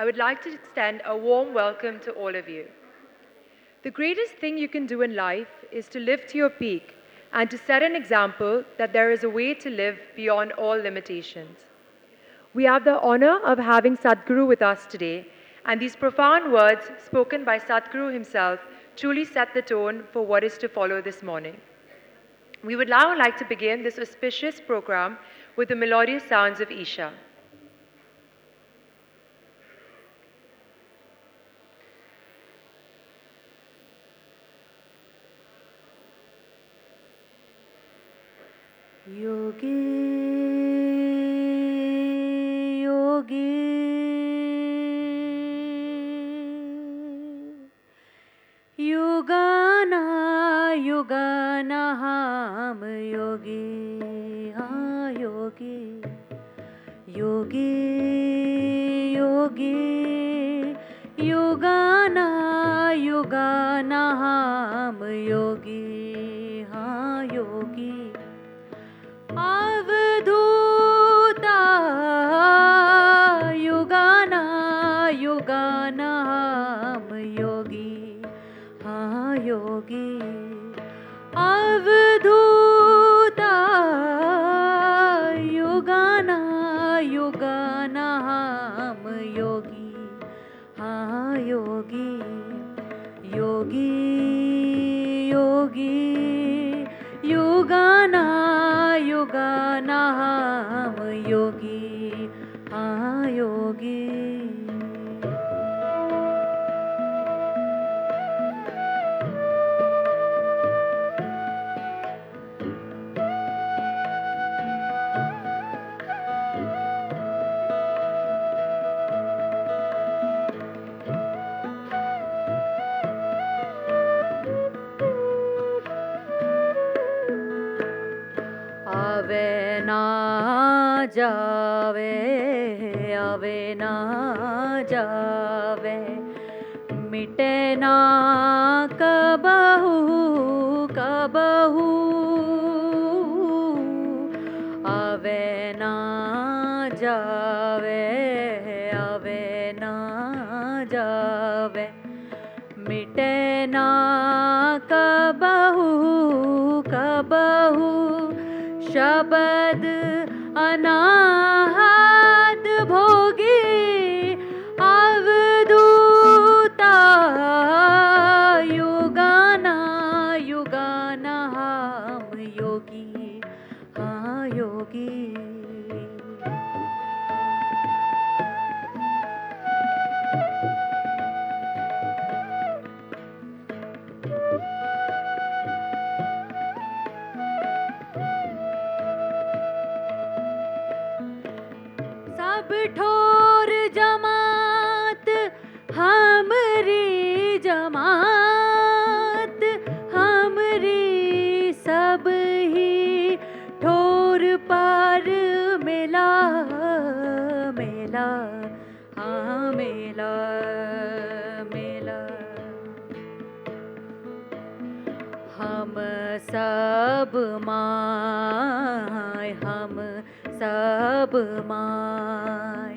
I would like to extend a warm welcome to all of you. The greatest thing you can do in life is to live to your peak and to set an example that there is a way to live beyond all limitations. We have the honor of having Sadhguru with us today, and these profound words spoken by Sadhguru himself truly set the tone for what is to follow this morning. We would now like to begin this auspicious program with the melodious sounds of Isha. Yogi, yogi, yugana, yugana ham yogi, ha yogi, yogi, yogi, yugana, yugana ham yogi, ha yogi. अवधूता युगाना युगाना हम योगी हाँ योगी अवधूता युगाना युगाना हम योगी हाँ योगी योगी योगी युगाना युगाना हम योगी हाँ योगी आवे ना जावे आवे ना जावे मिटे ना कबहू कबहू आवे ना जावे आवे ना जावे मिटे ना कबहू कबहू शब्द अनाहत भोगी अवधूता युगाना युगाना हम योगी हाँ योगी सब ठोर जमात हमरी जमात हमरी सब ही ठोर पर मिला मिला हाँ मिला मिला हम सब माय हम सब माय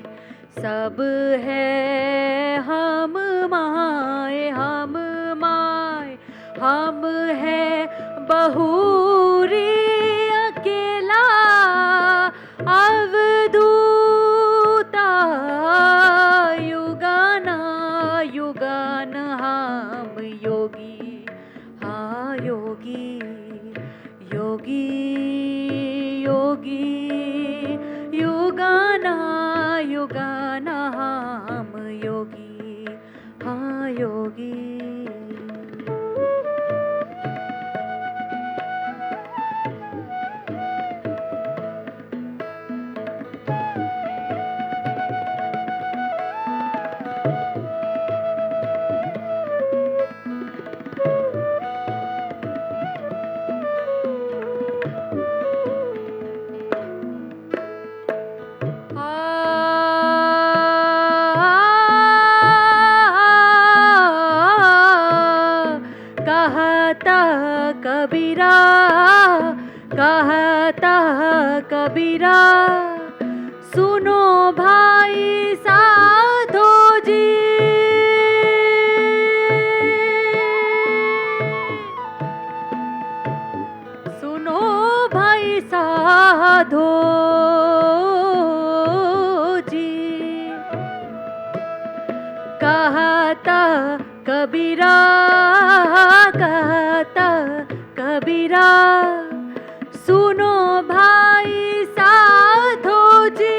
सब है हम माय हम माय हम है बहुरी अकेला अवधूता युगाना युगान हम योगी हाँ योगी योगी योगी युगाना युगाना हम योगी हाँ योगी कबीरा कहता कबीरा सुनो भाई साधो कहता कबीरा, कहता कबीरा, सुनो भाई साधो जी,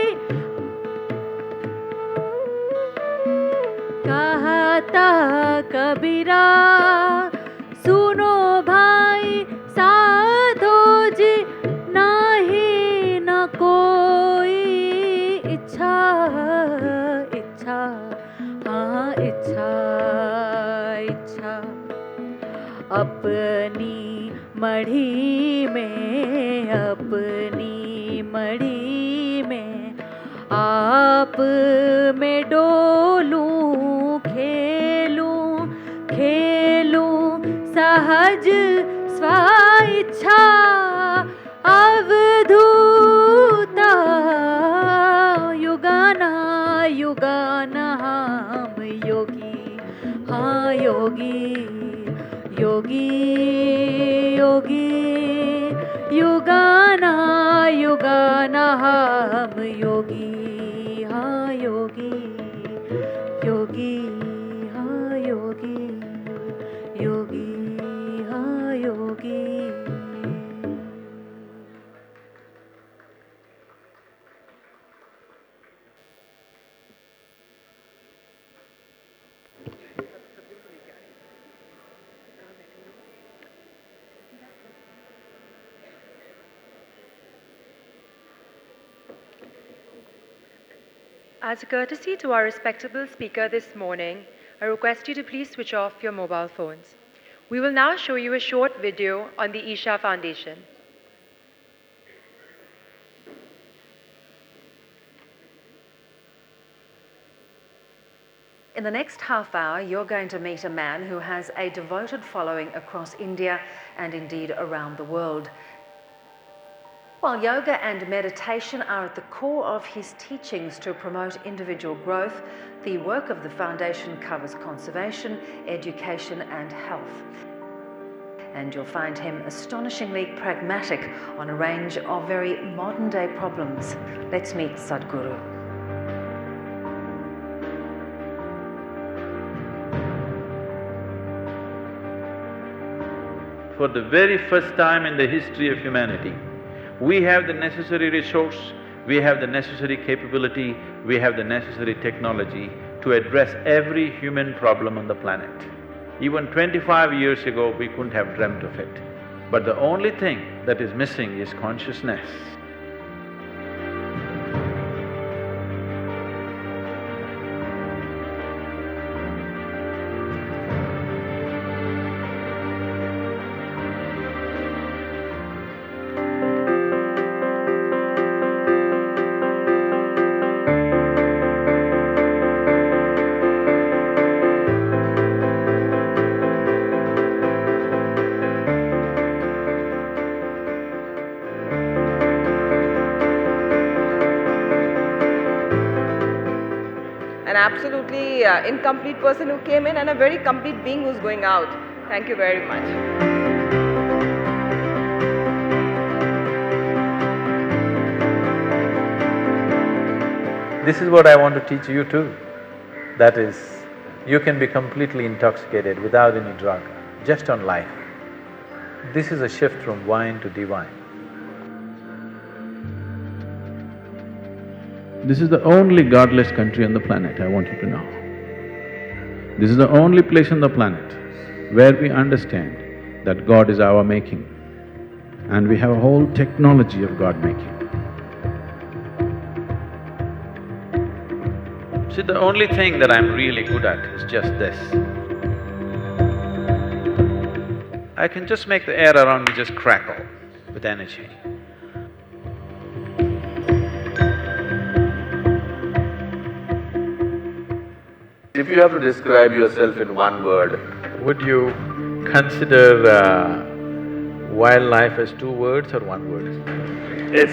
कहता कबीरा, सुनो भाई साधो जी, नहीं न कोई इच्छा, इच्छा, हाँ इच्छा, इच्छा, अपनी मढ़ी में, अपनी मढ़ी में आप में डोलूं, खेलूं, खेलूं सहज स्वेच्छा, अवधूता युगाना, युगाना हम योगी, हाँ योगी, योगी, योगी, युगाना, युगाना हम योगी, हाँ योगी, योगी, हाँ योगी, योगी, हाँ योगी। As a courtesy to our respectable speaker this morning, I request you to please switch off your mobile phones. We will now show you a short video on the Isha Foundation. In the next half hour, you're going to meet a man who has a devoted following across India and indeed around the world. While yoga and meditation are at the core of his teachings to promote individual growth, the work of the foundation covers conservation, education and health. And you'll find him astonishingly pragmatic on a range of very modern-day problems. Let's meet Sadhguru. For the very first time in the history of humanity, we have the necessary resource, we have the necessary capability, we have the necessary technology to address every human problem on the planet. Even 25 years ago, we couldn't have dreamt of it. But the only thing that is missing is consciousness. An absolutely incomplete person who came in and a very complete being who's going out. Thank you very much. This is what I want to teach you too. That is, you can be completely intoxicated without any drug, just on life. This is a shift from wine to divine. This is the only godless country on the planet, I want you to know. This is the only place on the planet where we understand that God is our making and we have a whole technology of God making. See, the only thing that I'm really good at is just this. I can just make the air around me just crackle with energy. If you have to describe yourself in one word, Would you consider wildlife as two words or one word? it's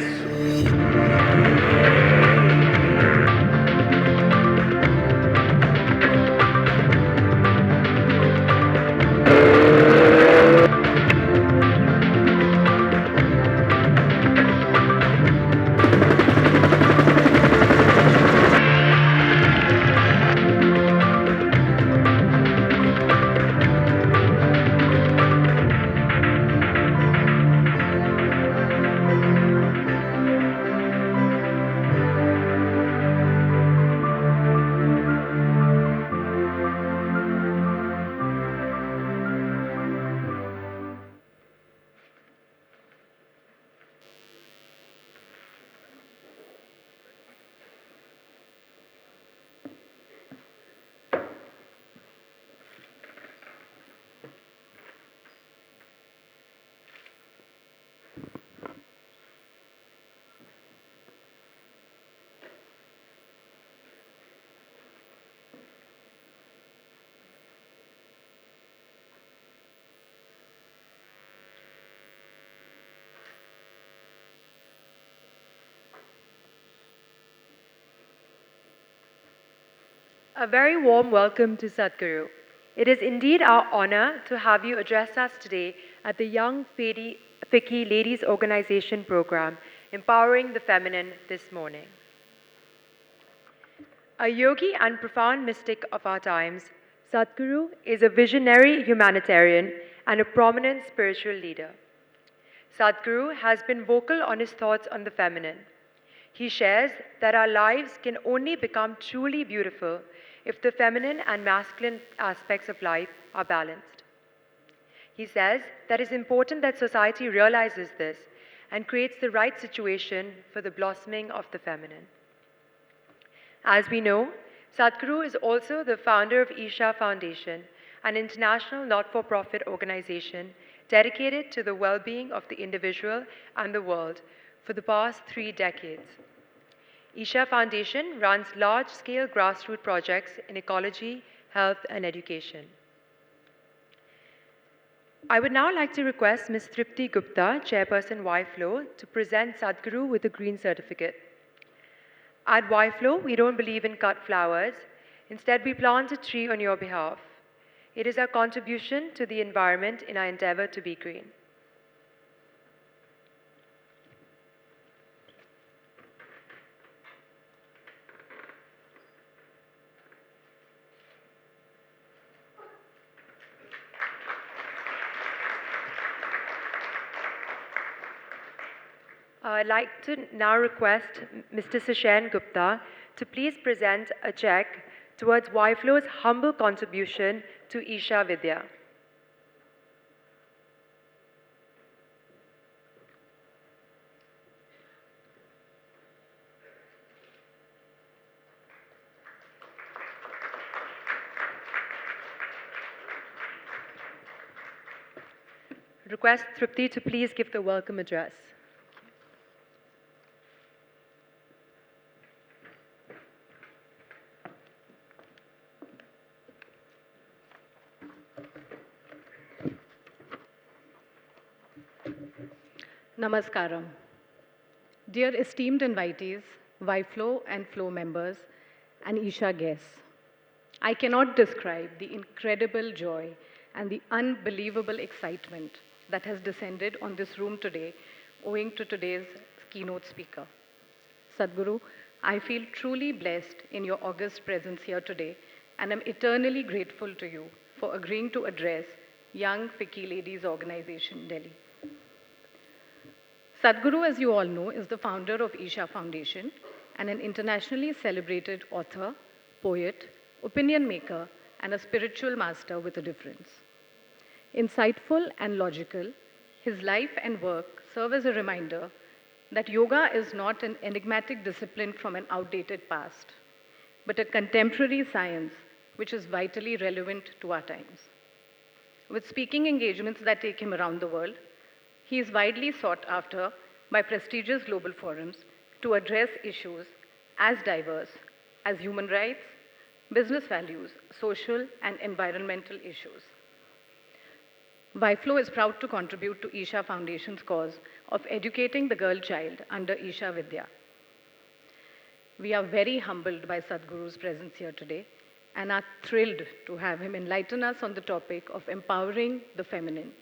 A very warm welcome to Sadhguru. It is indeed our honor to have you address us today at the Young Fiqhi Ladies Organization program, Empowering the Feminine, this morning. A yogi and profound mystic of our times, Sadhguru is a visionary humanitarian and a prominent spiritual leader. Sadhguru has been vocal on his thoughts on the feminine. He shares that our lives can only become truly beautiful if the feminine and masculine aspects of life are balanced. He says that it's important that society realizes this and creates the right situation for the blossoming of the feminine. As we know, Sadhguru is also the founder of Isha Foundation, an international not-for-profit organization dedicated to the well-being of the individual and the world for the past 3 decades. Isha Foundation runs large-scale grassroots projects in ecology, health, and education. I would now like to request Ms. Tripti Gupta, Chairperson YFLO, to present Sadhguru with a green certificate. At YFLO, we don't believe in cut flowers. Instead, we plant a tree on your behalf. It is our contribution to the environment in our endeavor to be green. I'd like to now request Mr. Sashen Gupta to please present a check towards YFLO's humble contribution to Isha Vidya. Request Tripti to please give the welcome address. Namaskaram. Dear esteemed invitees, YFLO and FLO members, and Isha guests, I cannot describe the incredible joy and the unbelievable excitement that has descended on this room today owing to today's keynote speaker. Sadhguru, I feel truly blessed in your august presence here today, and am eternally grateful to you for agreeing to address Young Fiqhi Ladies Organization, Delhi. Sadhguru, as you all know, is the founder of Isha Foundation and an internationally celebrated author, poet, opinion maker, and a spiritual master with a difference. Insightful and logical, his life and work serve as a reminder that yoga is not an enigmatic discipline from an outdated past, but a contemporary science which is vitally relevant to our times. With speaking engagements that take him around the world, he is widely sought after by prestigious global forums to address issues as diverse as human rights, business values, social and environmental issues. YFLO is proud to contribute to Isha Foundation's cause of educating the girl child under Isha Vidya. We are very humbled by Sadhguru's presence here today and are thrilled to have him enlighten us on the topic of empowering the feminine.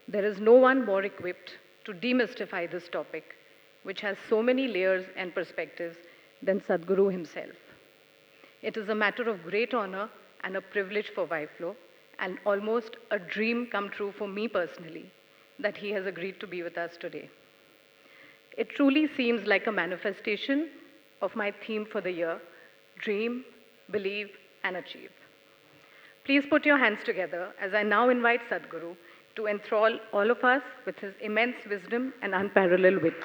There is no one more equipped to demystify this topic, which has so many layers and perspectives, than Sadhguru himself. It is a matter of great honor and a privilege for YFLO, and almost a dream come true for me personally, that he has agreed to be with us today. It truly seems like a manifestation of my theme for the year: dream, believe, and achieve. Please put your hands together as I now invite Sadhguru to enthrall all of us with his immense wisdom and unparalleled wit.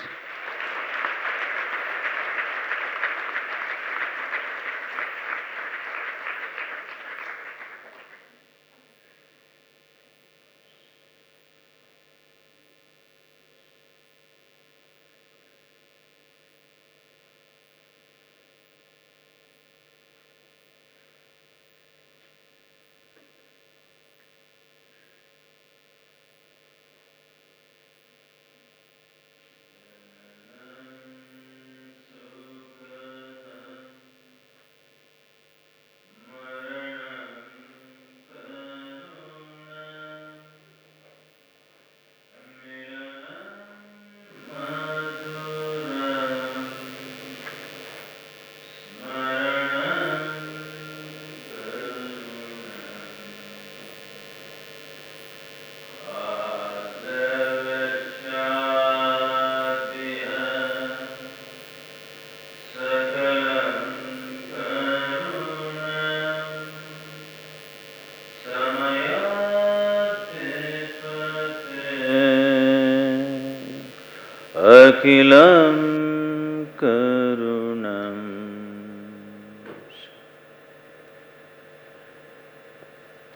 Sakilam Karunam.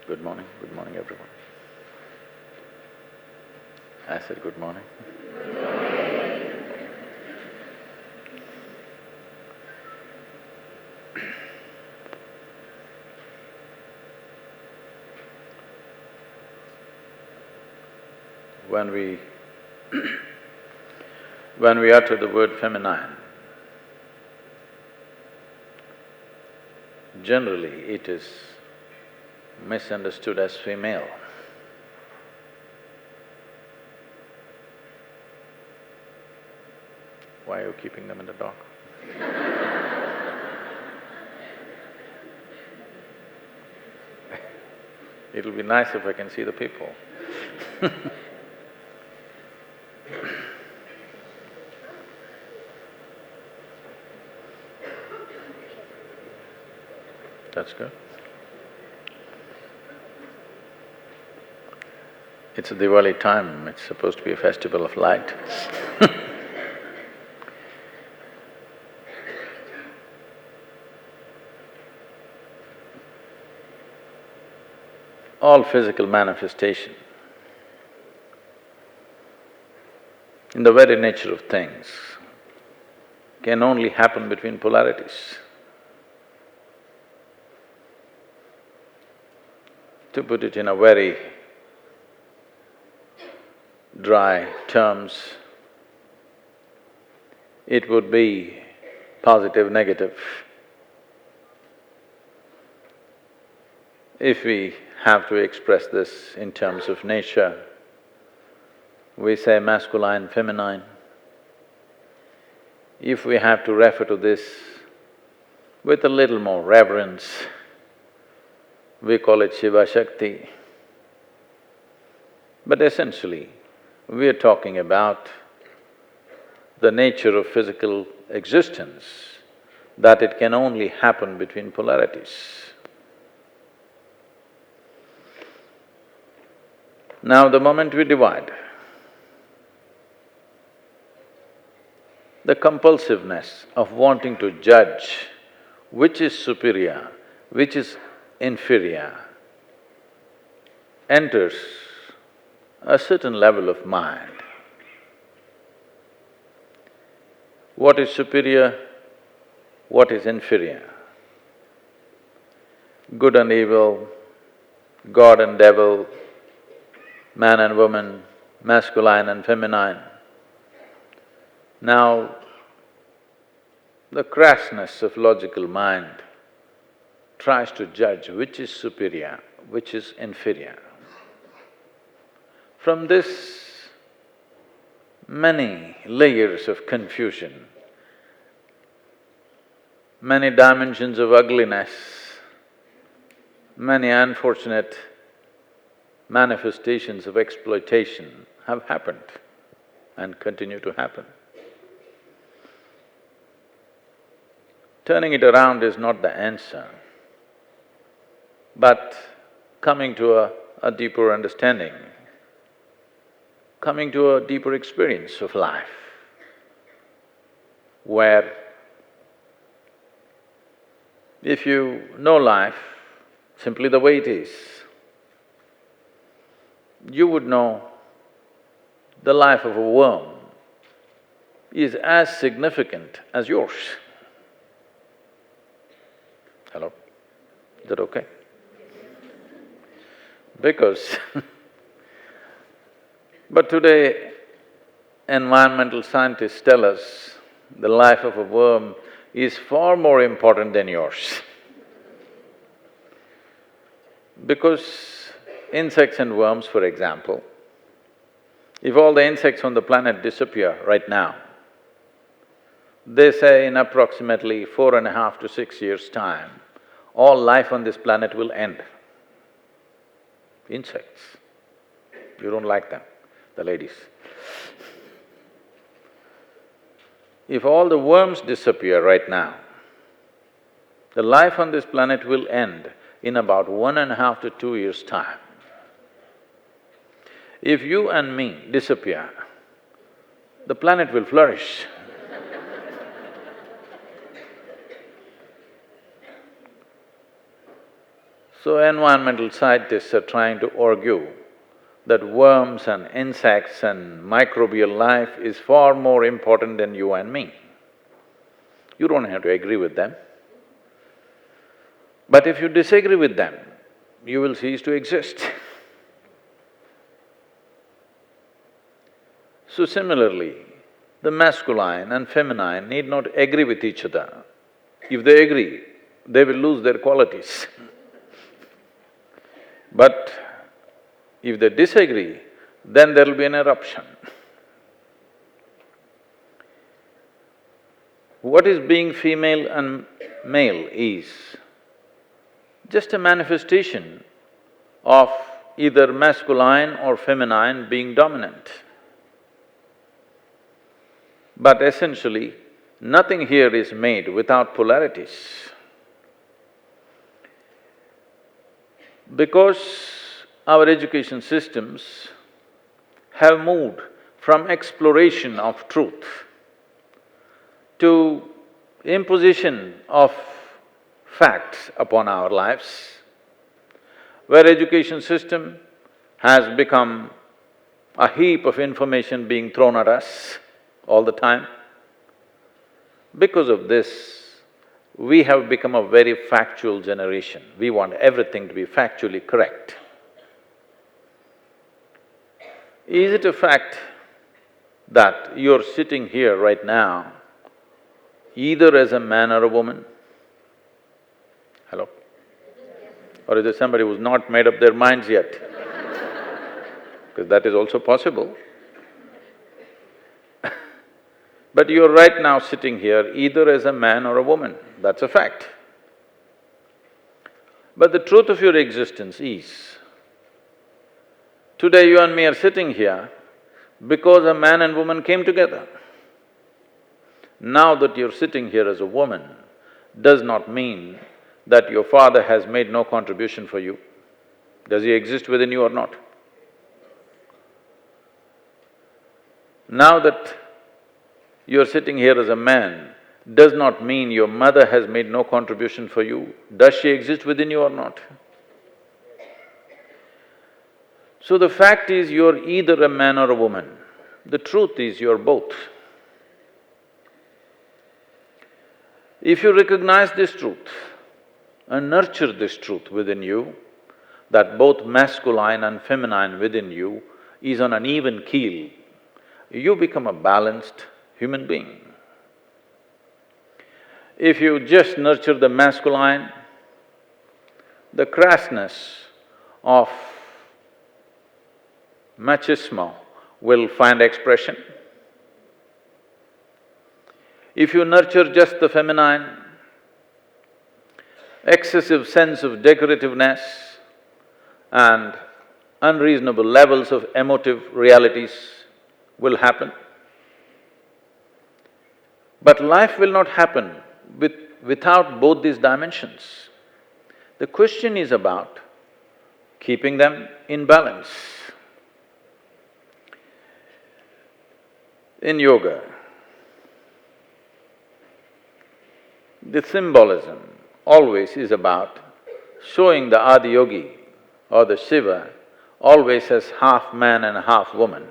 Good morning everyone. I said good morning. When we utter the word feminine, generally it is misunderstood as female. Why are you keeping them in the dark? It'll be nice if I can see the people. That's good. It's a Diwali time, it's supposed to be a festival of light. All physical manifestation, in the very nature of things, can only happen between polarities. To put it in a very dry terms, it would be positive, negative. If we have to express this in terms of nature, we say masculine, feminine. If we have to refer to this with a little more reverence, we call it Shiva Shakti. But essentially, we are talking about the nature of physical existence, that it can only happen between polarities. Now, the moment we divide, the compulsiveness of wanting to judge which is superior, which is inferior, enters a certain level of mind. What is superior, what is inferior? Good and evil, God and devil, man and woman, masculine and feminine. Now, the crassness of logical mind tries to judge which is superior, which is inferior. From this, many layers of confusion, many dimensions of ugliness, many unfortunate manifestations of exploitation have happened and continue to happen. Turning it around is not the answer, but coming to a deeper understanding, coming to a deeper experience of life, where if you know life simply the way it is, you would know the life of a worm is as significant as yours. Hello? Is that okay? Because but today, environmental scientists tell us the life of a worm is far more important than yours. Because insects and worms, for example, if all the insects on the planet disappear right now, they say in approximately 4.5 to 6 years' time, all life on this planet will end. Insects. You don't like them, the ladies. If all the worms disappear right now, the life on this planet will end in about 1.5 to 2 years' time. If you and me disappear, the planet will flourish. So environmental scientists are trying to argue that worms and insects and microbial life is far more important than you and me. You don't have to agree with them. But if you disagree with them, you will cease to exist. So similarly, the masculine and feminine need not agree with each other. If they agree, they will lose their qualities. But if they disagree, then there will be an eruption. What is being female and male is just a manifestation of either masculine or feminine being dominant. But essentially, nothing here is made without polarities. Because our education systems have moved from exploration of truth to imposition of facts upon our lives, where education system has become a heap of information being thrown at us all the time. Because of this, we have become a very factual generation. We want everything to be factually correct. Is it a fact that you're sitting here right now either as a man or a woman? Hello? Or is there somebody who's not made up their minds yet? Because that is also possible. But you're right now sitting here either as a man or a woman, that's a fact. But the truth of your existence is, today you and me are sitting here because a man and woman came together. Now that you're sitting here as a woman does not mean that your father has made no contribution for you. Does he exist within you or not? Now that you're sitting here as a man does not mean your mother has made no contribution for you. Does she exist within you or not? So the fact is you're either a man or a woman. The truth is you're both. If you recognize this truth and nurture this truth within you, that both masculine and feminine within you is on an even keel, you become a balanced human being. If you just nurture the masculine, the crassness of machismo will find expression. If you nurture just the feminine, excessive sense of decorativeness and unreasonable levels of emotive realities will happen. But life will not happen without both these dimensions. The question is about keeping them in balance. In yoga, the symbolism always is about showing the Adi Yogi or the Shiva always as half man and half woman.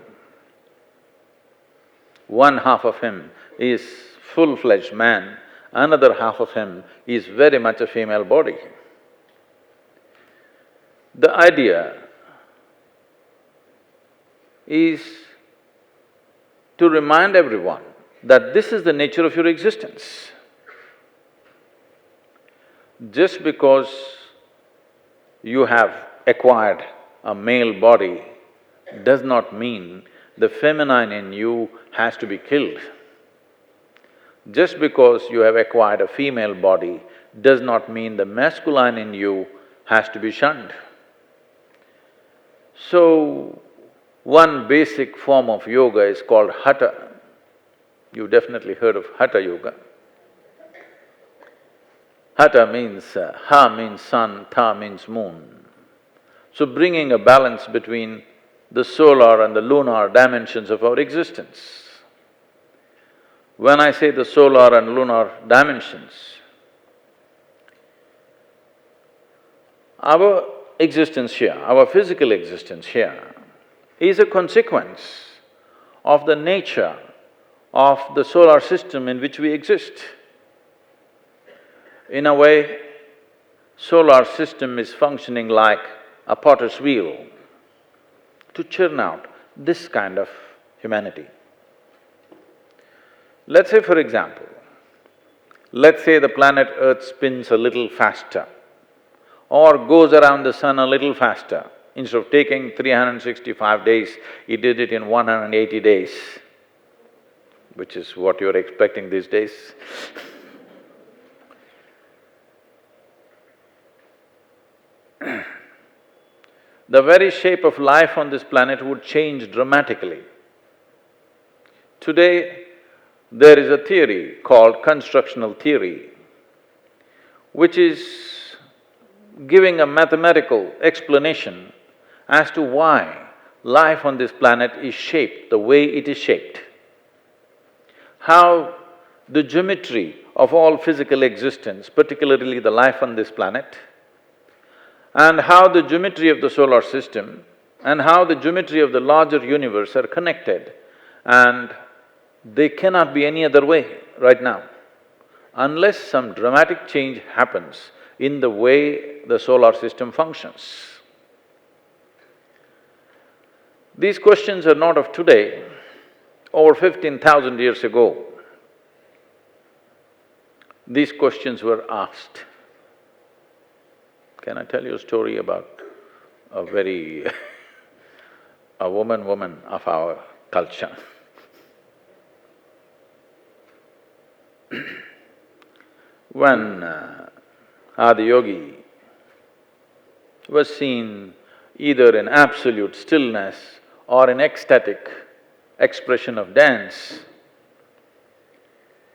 One half of him is full-fledged man, another half of him is very much a female body. The idea is to remind everyone that this is the nature of your existence. Just because you have acquired a male body does not mean the feminine in you has to be killed. Just because you have acquired a female body does not mean the masculine in you has to be shunned. So, one basic form of yoga is called Hatha. You've definitely heard of Hatha yoga. Hatha means… Ha means sun, Tha means moon. So bringing a balance between the solar and the lunar dimensions of our existence. When I say the solar and lunar dimensions, our existence here, our physical existence here, is a consequence of the nature of the solar system in which we exist. In a way, solar system is functioning like a potter's wheel to churn out this kind of humanity. Let's say, for example, let's say the planet Earth spins a little faster or goes around the sun a little faster. Instead of taking 365 days, he did it in 180 days, which is what you're expecting these days. The very shape of life on this planet would change dramatically. Today, there is a theory called constructional theory, which is giving a mathematical explanation as to why life on this planet is shaped the way it is shaped. How the geometry of all physical existence, particularly the life on this planet, and how the geometry of the solar system and how the geometry of the larger universe are connected, and they cannot be any other way right now, unless some dramatic change happens in the way the solar system functions. These questions are not of today. Over 15,000 years ago, these questions were asked. Can I tell you a story about a very a woman of our culture? When Adi Yogi was seen either in absolute stillness or in ecstatic expression of dance,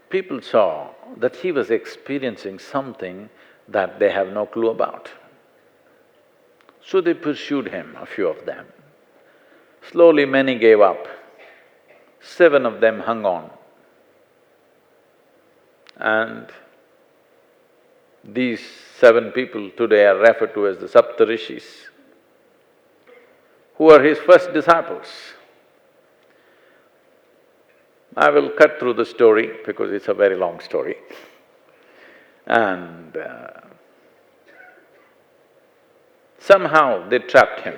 people saw that he was experiencing something that they have no clue about. So they pursued him, a few of them. Slowly many gave up. 7 of them hung on. And these 7 people today are referred to as the Saptarishis, who are his first disciples. I will cut through the story because it's a very long story. And somehow they trapped him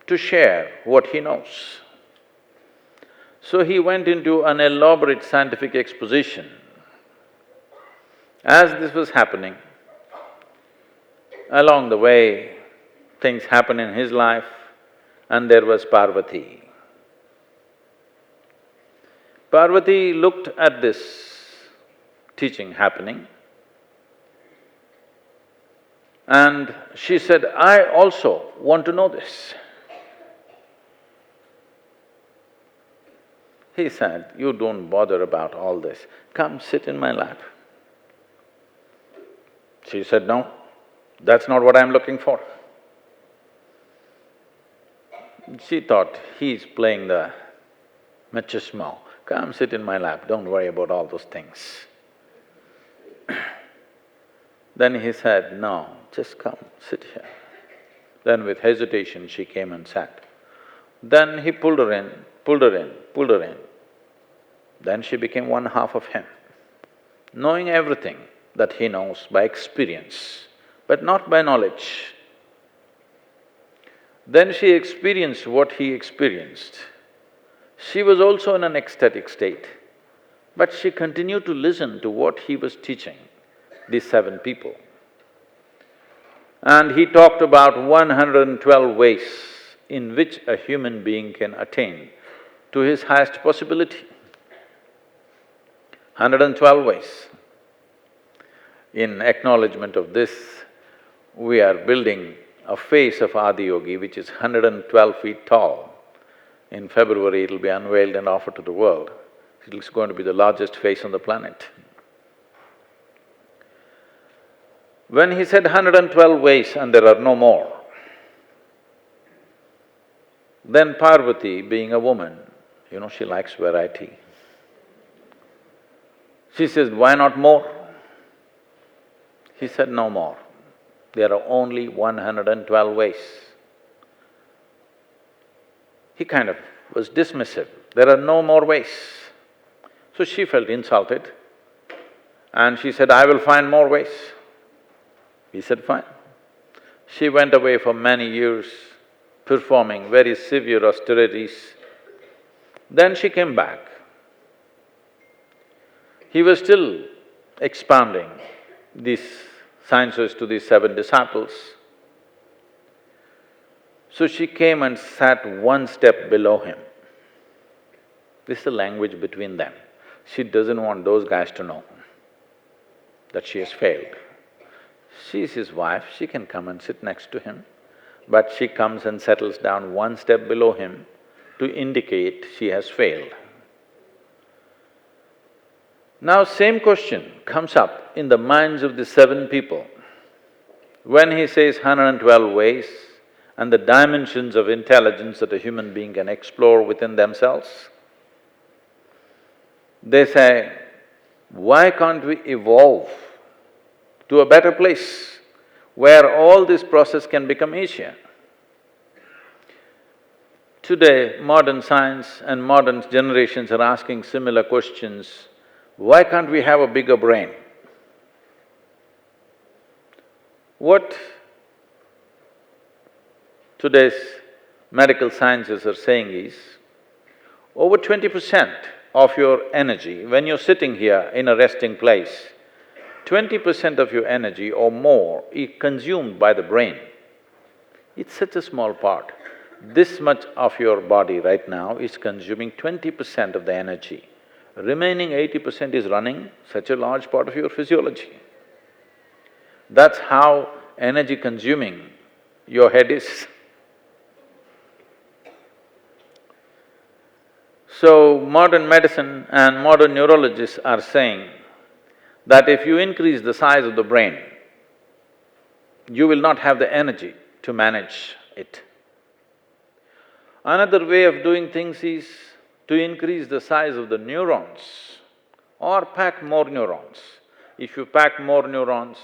to share what he knows. So he went into an elaborate scientific exposition. As this was happening, along the way, things happened in his life, and there was Parvati. Parvati looked at this teaching happening, and she said, "I also want to know this." He said, "You don't bother about all this, come sit in my lap." She said, "No, that's not what I'm looking for." She thought, he's playing the machismo, come sit in my lap, don't worry about all those things. Then he said, "No, just come, sit here." Then with hesitation she came and sat. Then he pulled her in, pulled her in, pulled her in. Then she became one half of him, knowing everything that he knows by experience, but not by knowledge. Then she experienced what he experienced. She was also in an ecstatic state, but she continued to listen to what he was teaching these 7 people. And he talked about 112 ways in which a human being can attain to his highest possibility. 112 ways. In acknowledgement of this, we are building a face of Adi Yogi which is 112 feet tall. In February, it'll be unveiled and offered to the world. It's going to be the largest face on the planet. When he said 112 ways and there are no more, then Parvati, being a woman, she likes variety. She says, why not more? He said, no more. There are only 112 ways. He kind of was dismissive. There are no more ways. So she felt insulted and she said, I will find more ways. He said, fine. She went away for many years, performing very severe austerities. Then she came back. He was still expounding these sciences to these 7 disciples. So she came and sat one step below him. This is the language between them. She doesn't want those guys to know that she has failed. She is his wife, she can come and sit next to him, but she comes and settles down one step below him to indicate she has failed. Now same question comes up in the minds of the 7 people. When he says 112 ways and the dimensions of intelligence that a human being can explore within themselves, they say, why can't we evolve to a better place where all this process can become easier? Today, modern science and modern generations are asking similar questions. Why can't we have a bigger brain? What today's medical sciences are saying is, over 20% of your energy, when you're sitting here in a resting place, 20% of your energy or more is consumed by the brain. It's such a small part. This much of your body right now is consuming 20% of the energy. Remaining 80% is running such a large part of your physiology. That's how energy consuming your head is. So, modern medicine and modern neurologists are saying that if you increase the size of the brain, you will not have the energy to manage it. Another way of doing things is to increase the size of the neurons or pack more neurons. If you pack more neurons,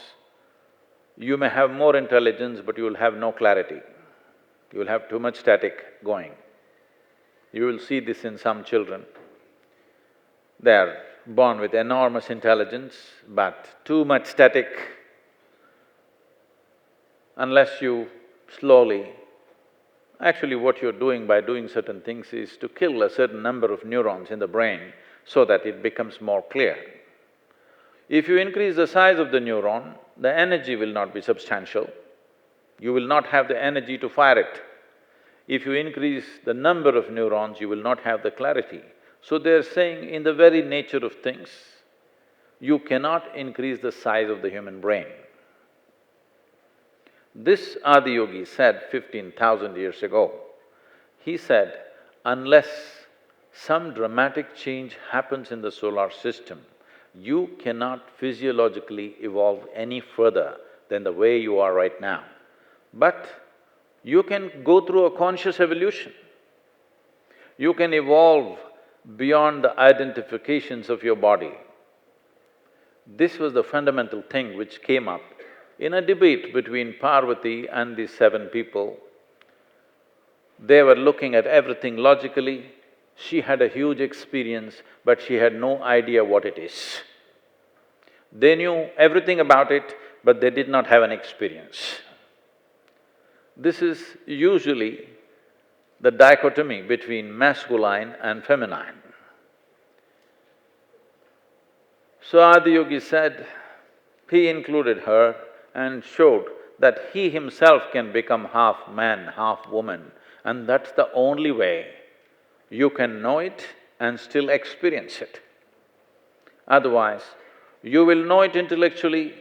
you may have more intelligence, but you will have no clarity. You will have too much static going. You will see this in some children. They are born with enormous intelligence, but too much static. Unless you slowly… Actually, what you're doing by doing certain things is to kill a certain number of neurons in the brain so that it becomes more clear. If you increase the size of the neuron, the energy will not be substantial. You will not have the energy to fire it. If you increase the number of neurons, you will not have the clarity. So they're saying in the very nature of things, you cannot increase the size of the human brain. This Adiyogi said 15,000 years ago. He said, unless some dramatic change happens in the solar system, you cannot physiologically evolve any further than the way you are right now. But you can go through a conscious evolution. You can evolve beyond the identifications of your body. This was the fundamental thing which came up in a debate between Parvati and these 7 people. They were looking at everything logically. She had a huge experience, but she had no idea what it is. They knew everything about it, but they did not have an experience. This is usually the dichotomy between masculine and feminine. So Adiyogi said, he included her and showed that he himself can become half man, half woman, and that's the only way you can know it and still experience it. Otherwise, you will know it intellectually,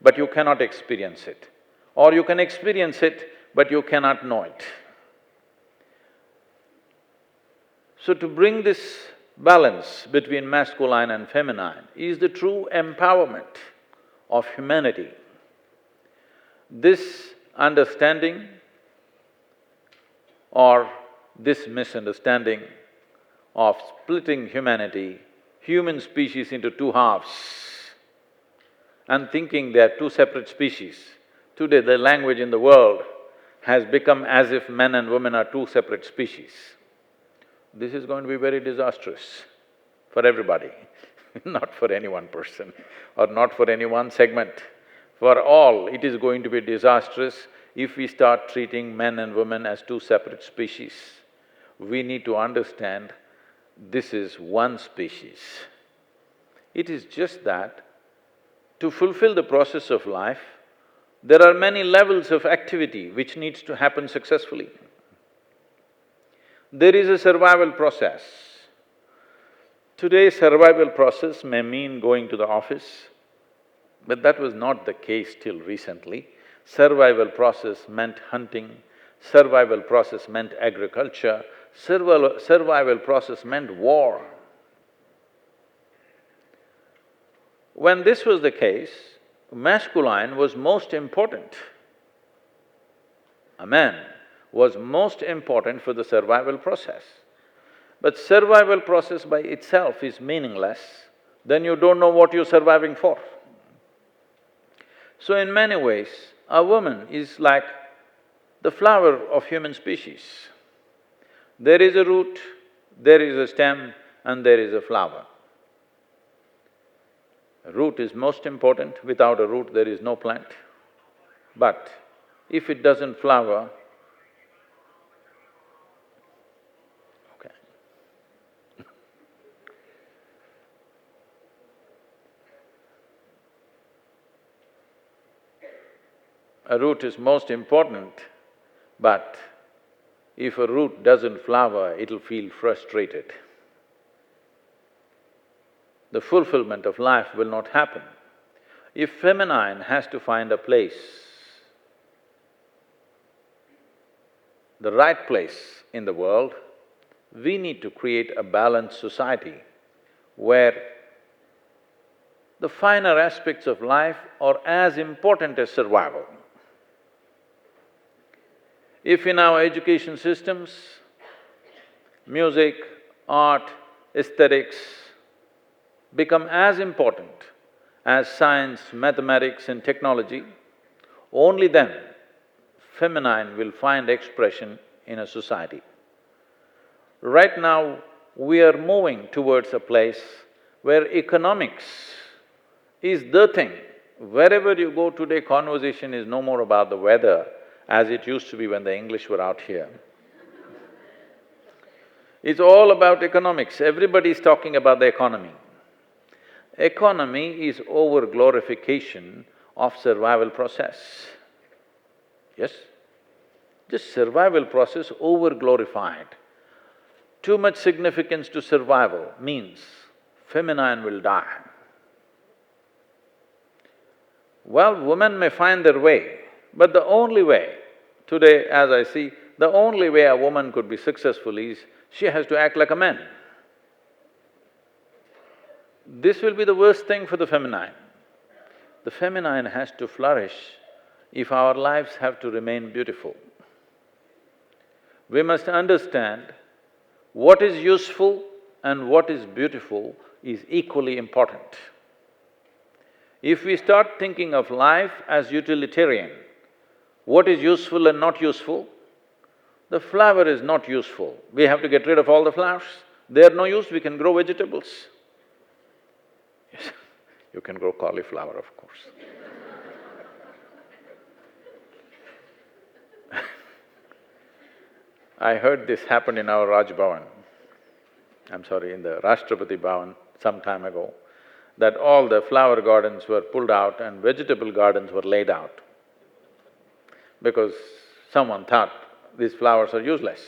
but you cannot experience it. Or you can experience it, but you cannot know it. So to bring this balance between masculine and feminine is the true empowerment of humanity. This understanding or this misunderstanding of splitting humanity human species into two halves and thinking they are two separate species. Today the language in the world has become as if men and women are two separate species. This is going to be very disastrous for everybody, not for any one person or not for any one segment. For all, it is going to be disastrous if we start treating men and women as two separate species. We need to understand this is one species. It is just that to fulfill the process of life, there are many levels of activity which needs to happen successfully. There is a survival process. Today's survival process may mean going to the office, but that was not the case till recently. Survival process meant hunting, survival process meant agriculture, survival process meant war. When this was the case, masculine was most important. A man was most important for the survival process. But survival process by itself is meaningless, then you don't know what you're surviving for. So in many ways, a woman is like the flower of human species. There is a root, there is a stem, and there is a flower. A root is most important, without a root there is no plant. But if it doesn't flower, okay. A root is most important, but if a root doesn't flower, it'll feel frustrated. The fulfillment of life will not happen. If feminine has to find a place, the right place in the world, we need to create a balanced society where the finer aspects of life are as important as survival. If in our education systems, music, art, aesthetics become as important as science, mathematics and technology, only then feminine will find expression in a society. Right now, we are moving towards a place where economics is the thing. Wherever you go today, conversation is no more about the weather as it used to be when the English were out here. It's all about economics, everybody is talking about the economy. Economy is over-glorification of survival process. Yes? Just survival process over-glorified. Too much significance to survival means feminine will die. Well, women may find their way, but the only way, today as I see, the only way a woman could be successful is she has to act like a man. This will be the worst thing for the feminine. The feminine has to flourish if our lives have to remain beautiful. We must understand what is useful and what is beautiful is equally important. If we start thinking of life as utilitarian, what is useful and not useful? The flower is not useful, we have to get rid of all the flowers. They are no use, we can grow vegetables. Yes, you can grow cauliflower, of course. I heard this happen in our Raj Bhavan, in the Rashtrapati Bhavan some time ago, that all the flower gardens were pulled out and vegetable gardens were laid out because someone thought these flowers are useless.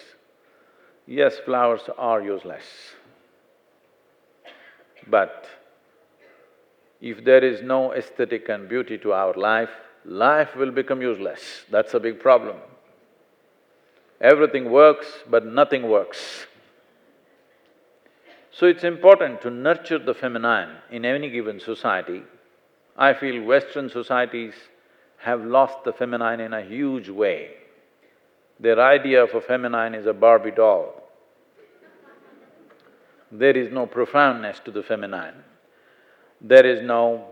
Yes, flowers are useless. But if there is no aesthetic and beauty to our life, life will become useless. That's a big problem. Everything works, but nothing works. So it's important to nurture the feminine in any given society. I feel Western societies have lost the feminine in a huge way. Their idea of a feminine is a Barbie doll. There is no profoundness to the feminine. There is no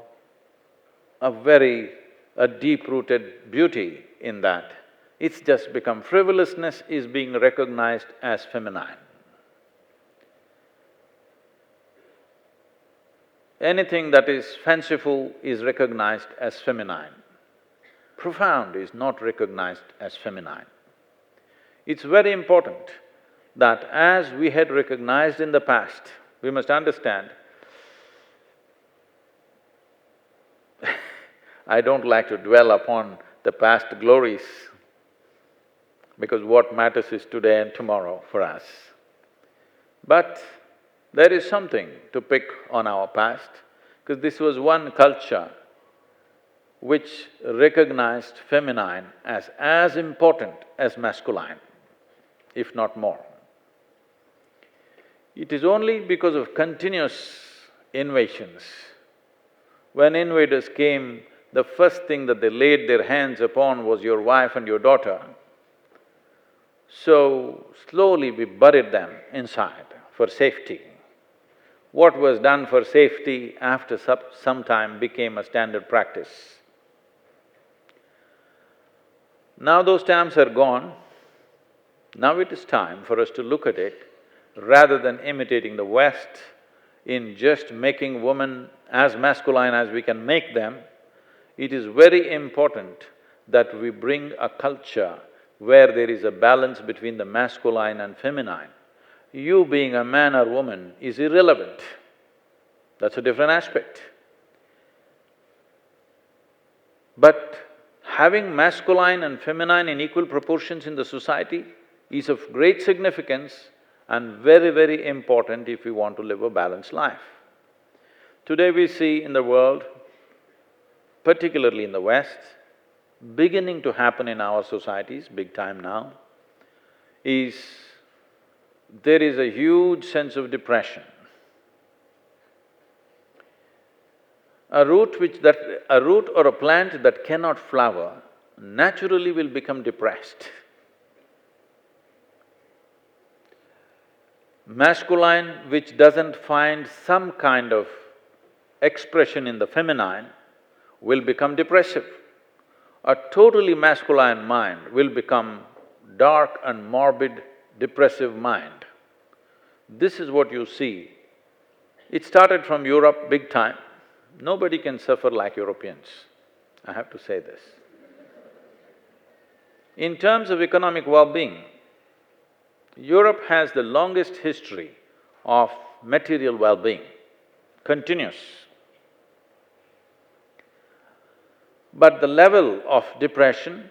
a deep-rooted beauty in that. It's just become frivolousness is being recognized as feminine. Anything that is fanciful is recognized as feminine. Profound is not recognized as feminine. It's very important that as we had recognized in the past, we must understand, I don't like to dwell upon the past glories, because what matters is today and tomorrow for us. But there is something to pick on our past, because this was one culture which recognized feminine as important as masculine, if not more. It is only because of continuous invasions. When invaders came, the first thing that they laid their hands upon was your wife and your daughter. So, slowly we buried them inside for safety. What was done for safety after some time became a standard practice. Now those times are gone. Now it is time for us to look at it, rather than imitating the West in just making women as masculine as we can make them. It is very important that we bring a culture where there is a balance between the masculine and feminine. You being a man or woman is irrelevant, that's a different aspect. But having masculine and feminine in equal proportions in the society is of great significance and very, very important if we want to live a balanced life. Today we see in the world, particularly in the West, beginning to happen in our societies, big time now, is there is a huge sense of depression. A root or a plant that cannot flower naturally will become depressed. Masculine which doesn't find some kind of expression in the feminine will become depressive. A totally masculine mind will become dark and morbid, depressive mind. This is what you see. It started from Europe big time. Nobody can suffer like Europeans, I have to say this. In terms of economic well-being, Europe has the longest history of material well-being, continuous. But the level of depression,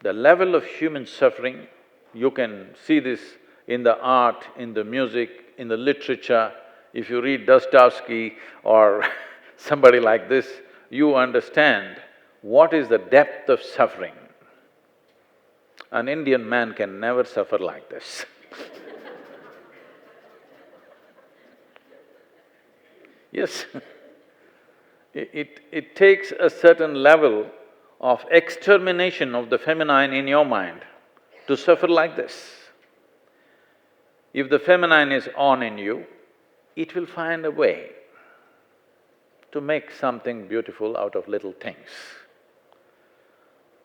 the level of human suffering, you can see this in the art, in the music, in the literature. If you read Dostoevsky or somebody like this, you understand what is the depth of suffering. An Indian man can never suffer like this. Yes, it takes a certain level of extermination of the feminine in your mind to suffer like this. If the feminine is on in you, it will find a way to make something beautiful out of little things.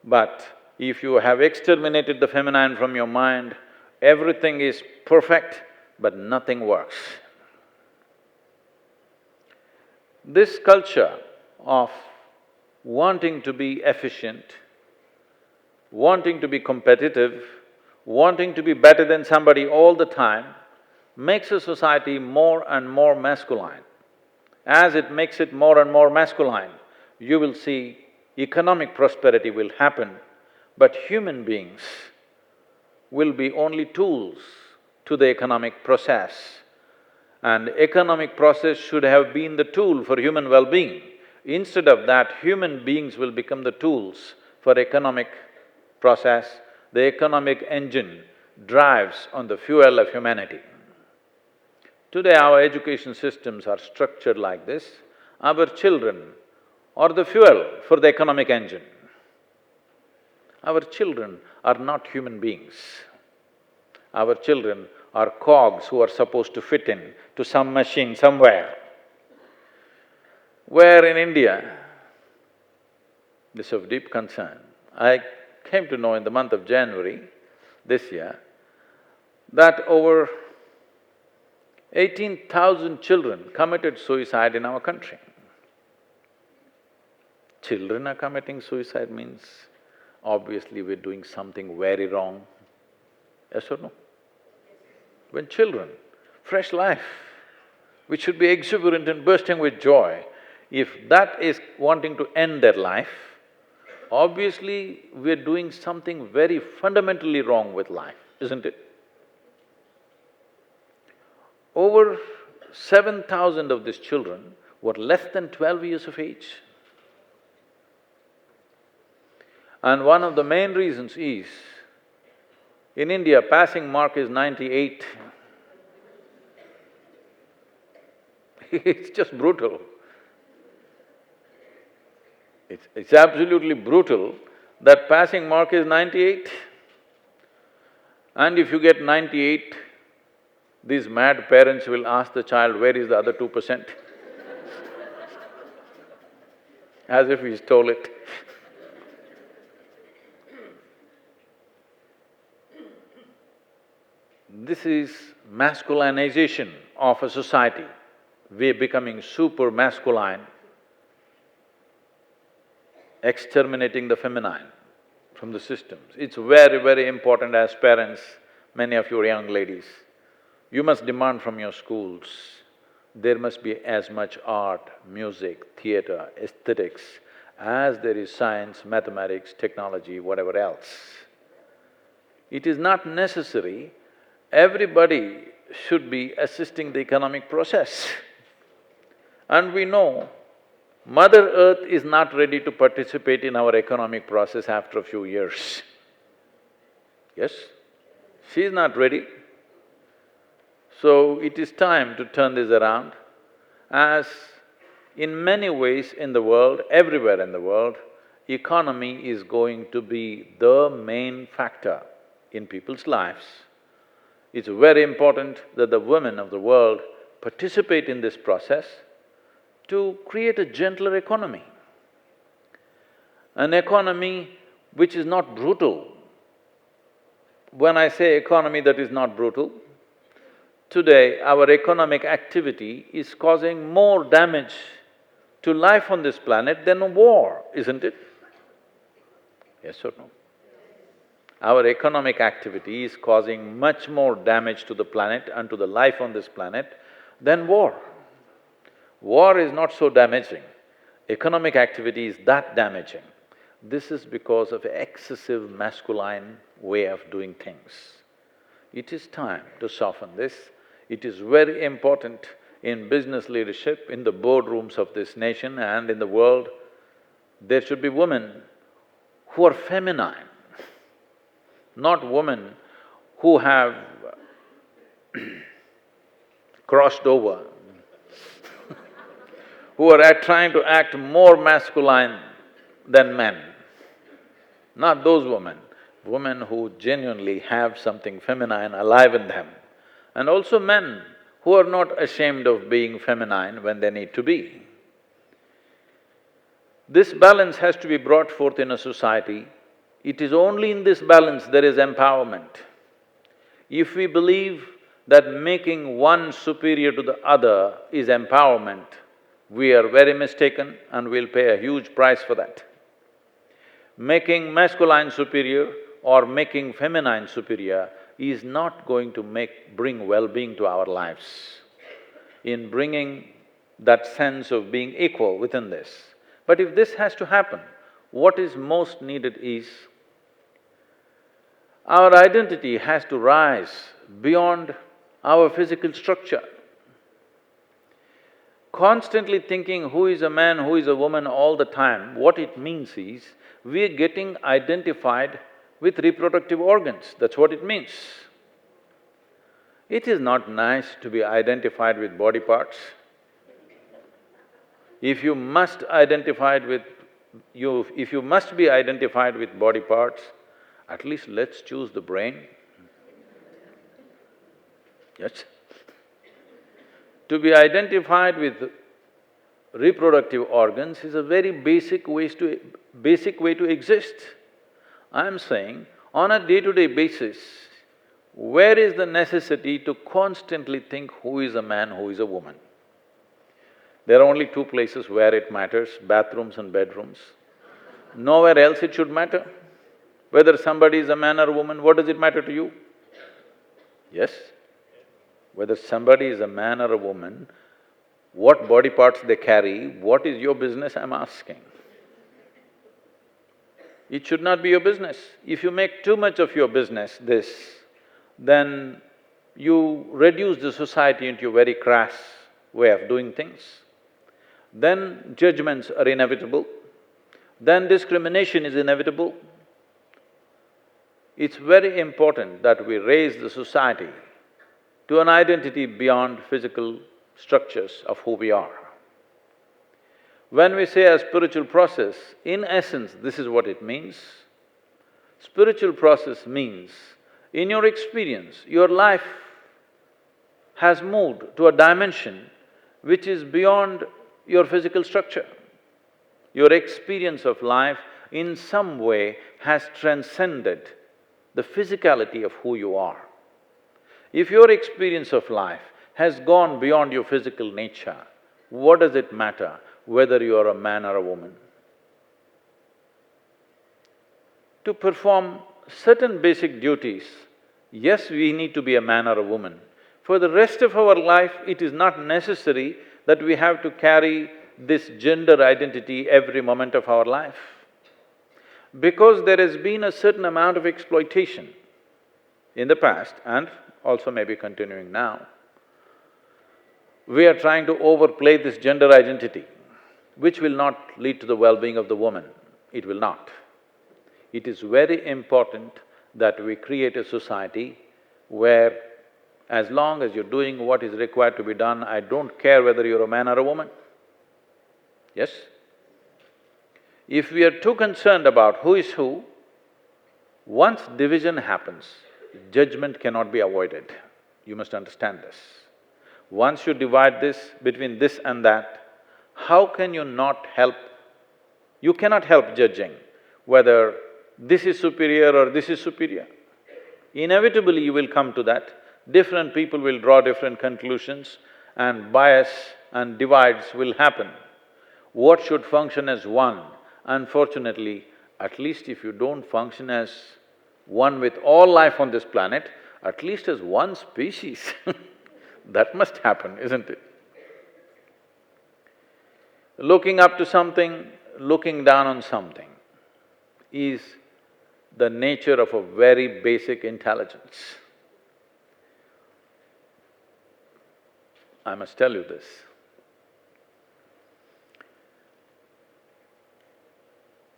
But if you have exterminated the feminine from your mind, everything is perfect, but nothing works. This culture of wanting to be efficient, wanting to be competitive, wanting to be better than somebody all the time, makes a society more and more masculine. As it makes it more and more masculine, you will see economic prosperity will happen, but human beings will be only tools to the economic process. And economic process should have been the tool for human well-being. Instead of that, human beings will become the tools for economic process. The economic engine drives on the fuel of humanity. Today our education systems are structured like this. Our children are the fuel for the economic engine. Our children are not human beings. Our children are cogs who are supposed to fit in to some machine somewhere. Where in India, this is of deep concern. I came to know in the month of January this year that over 18,000 children committed suicide in our country. Children are committing suicide means obviously we're doing something very wrong. Yes or no? When children, fresh life, which should be exuberant and bursting with joy, if that is wanting to end their life, obviously we're doing something very fundamentally wrong with life, isn't it? Over 7,000 of these children were less than 12 years of age. And one of the main reasons is, in India, passing mark is 98. It's just brutal. It's absolutely brutal that passing mark is 98. And if you get 98, these mad parents will ask the child, where is the other 2%? As if he stole it. This is masculinization of a society. We're becoming super masculine, exterminating the feminine from the systems. It's very, very important as parents, many of you young ladies, you must demand from your schools, there must be as much art, music, theatre, aesthetics as there is science, mathematics, technology, whatever else. It is not necessary everybody should be assisting the economic process. And we know Mother Earth is not ready to participate in our economic process after a few years. Yes? She is not ready. So it is time to turn this around, as in many ways in the world, everywhere in the world, economy is going to be the main factor in people's lives. It's very important that the women of the world participate in this process to create a gentler economy. An economy which is not brutal. When I say economy that is not brutal, today our economic activity is causing more damage to life on this planet than a war, isn't it? Yes or no? Our economic activity is causing much more damage to the planet and to the life on this planet than war. War is not so damaging, economic activity is that damaging. This is because of excessive masculine way of doing things. It is time to soften this. It is very important in business leadership, in the boardrooms of this nation and in the world. There should be women who are feminine, not women who have crossed over, who are trying to act more masculine than men. Not those women, women who genuinely have something feminine alive in them. And also men who are not ashamed of being feminine when they need to be. This balance has to be brought forth in a society. It is only in this balance there is empowerment. If we believe that making one superior to the other is empowerment, we are very mistaken and we'll pay a huge price for that. Making masculine superior or making feminine superior is not going to bring well-being to our lives. In bringing that sense of being equal within this. But if this has to happen, what is most needed is, our identity has to rise beyond our physical structure. Constantly thinking who is a man, who is a woman all the time, what it means is, we're getting identified with reproductive organs, that's what it means. It is not nice to be identified with body parts. If you must be identified with body parts, at least let's choose the brain. Yes? To be identified with reproductive organs is a very basic way to exist. I'm saying, on a day-to-day basis, where is the necessity to constantly think who is a man, who is a woman? There are only two places where it matters, bathrooms and bedrooms. Nowhere else it should matter. Whether somebody is a man or a woman, what does it matter to you? Yes? Whether somebody is a man or a woman, what body parts they carry, what is your business, I'm asking. It should not be your business. If you make too much of your business this, then you reduce the society into a very crass way of doing things. Then judgments are inevitable, then discrimination is inevitable. It's very important that we raise the society to an identity beyond physical structures of who we are. When we say a spiritual process, in essence, this is what it means. Spiritual process means, in your experience, your life has moved to a dimension which is beyond your physical structure. Your experience of life in some way has transcended the physicality of who you are. If your experience of life has gone beyond your physical nature, what does it matter whether you are a man or a woman? To perform certain basic duties, yes, we need to be a man or a woman. For the rest of our life, it is not necessary that we have to carry this gender identity every moment of our life. Because there has been a certain amount of exploitation in the past and also maybe continuing now, we are trying to overplay this gender identity, which will not lead to the well-being of the woman. It will not. It is very important that we create a society where as long as you're doing what is required to be done, I don't care whether you're a man or a woman. Yes? If we are too concerned about who is who, once division happens, judgment cannot be avoided. You must understand this. Once you divide this between this and that, how can you not help… You cannot help judging whether this is superior or this is superior. Inevitably you will come to that. Different people will draw different conclusions and bias and divides will happen. What should function as one, unfortunately, at least if you don't function as one with all life on this planet, at least as one species that must happen, isn't it? Looking up to something, looking down on something is the nature of a very basic intelligence. I must tell you this.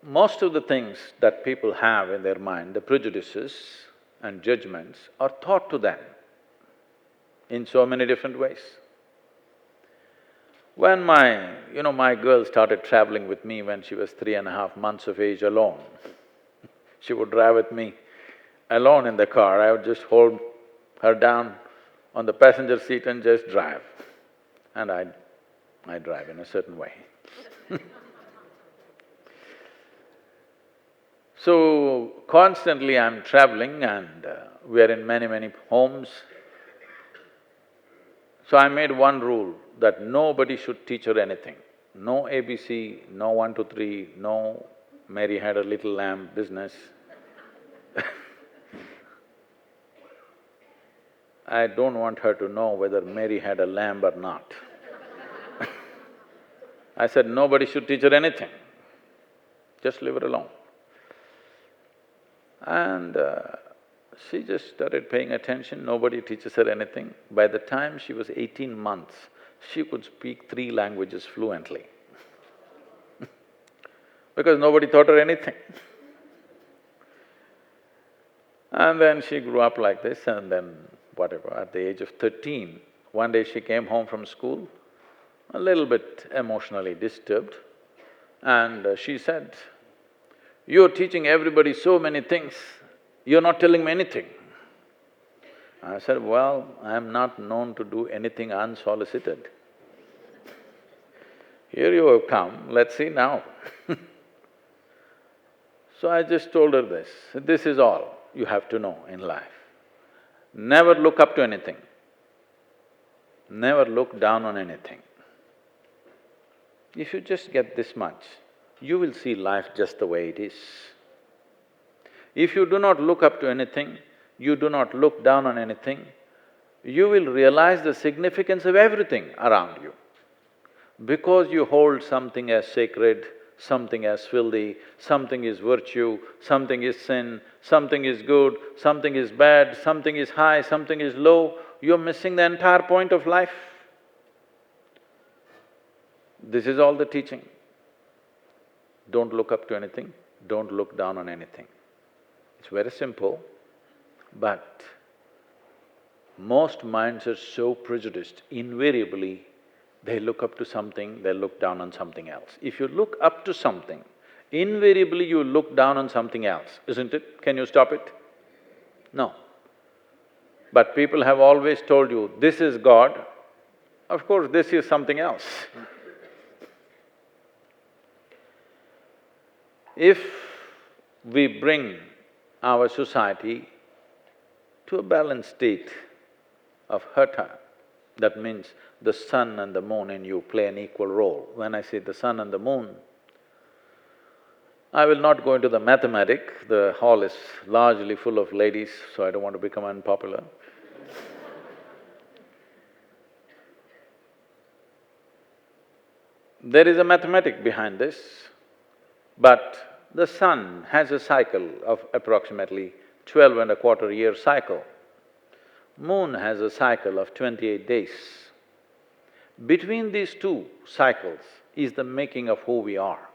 Most of the things that people have in their mind, the prejudices and judgments, are taught to them in so many different ways. When my girl started traveling with me when she was 3.5 months of age alone, she would drive with me alone in the car. I would just hold her down on the passenger seat and just drive. And I drive in a certain way. So, constantly I'm traveling and we are in many homes. So I made one rule that nobody should teach her anything. No ABC, no 1, 2, 3, no Mary had a little lamb business. I don't want her to know whether Mary had a lamb or not. I said, nobody should teach her anything, just leave her alone. And she just started paying attention, nobody teaches her anything. By the time she was 18 months, she could speak 3 languages fluently because nobody taught her anything. And then she grew up like this and then whatever, at the age of 13, one day she came home from school, a little bit emotionally disturbed, and she said, "You're teaching everybody so many things, you're not telling me anything. I said, well, I'm not known to do anything unsolicited. Here you have come, let's see now. So I just told her this is all you have to know in life. Never look up to anything, never look down on anything. If you just get this much, you will see life just the way it is. If you do not look up to anything, you do not look down on anything, you will realize the significance of everything around you. Because you hold something as sacred, something as filthy, something is virtue, something is sin, something is good, something is bad, something is high, something is low, you're missing the entire point of life. This is all the teaching. Don't look up to anything, don't look down on anything. It's very simple, but most minds are so prejudiced, invariably they look up to something, they look down on something else. If you look up to something, invariably you look down on something else, isn't it? Can you stop it? No. But people have always told you, this is God, of course this is something else. If we bring our society to a balanced state of hatha, that means the sun and the moon in you play an equal role. When I say the sun and the moon, I will not go into the mathematics, the hall is largely full of ladies, so I don't want to become unpopular. There is a mathematic behind this, but the sun has a cycle of approximately 12.25 year cycle. Moon has a cycle of 28 days. Between these two cycles is the making of who we are.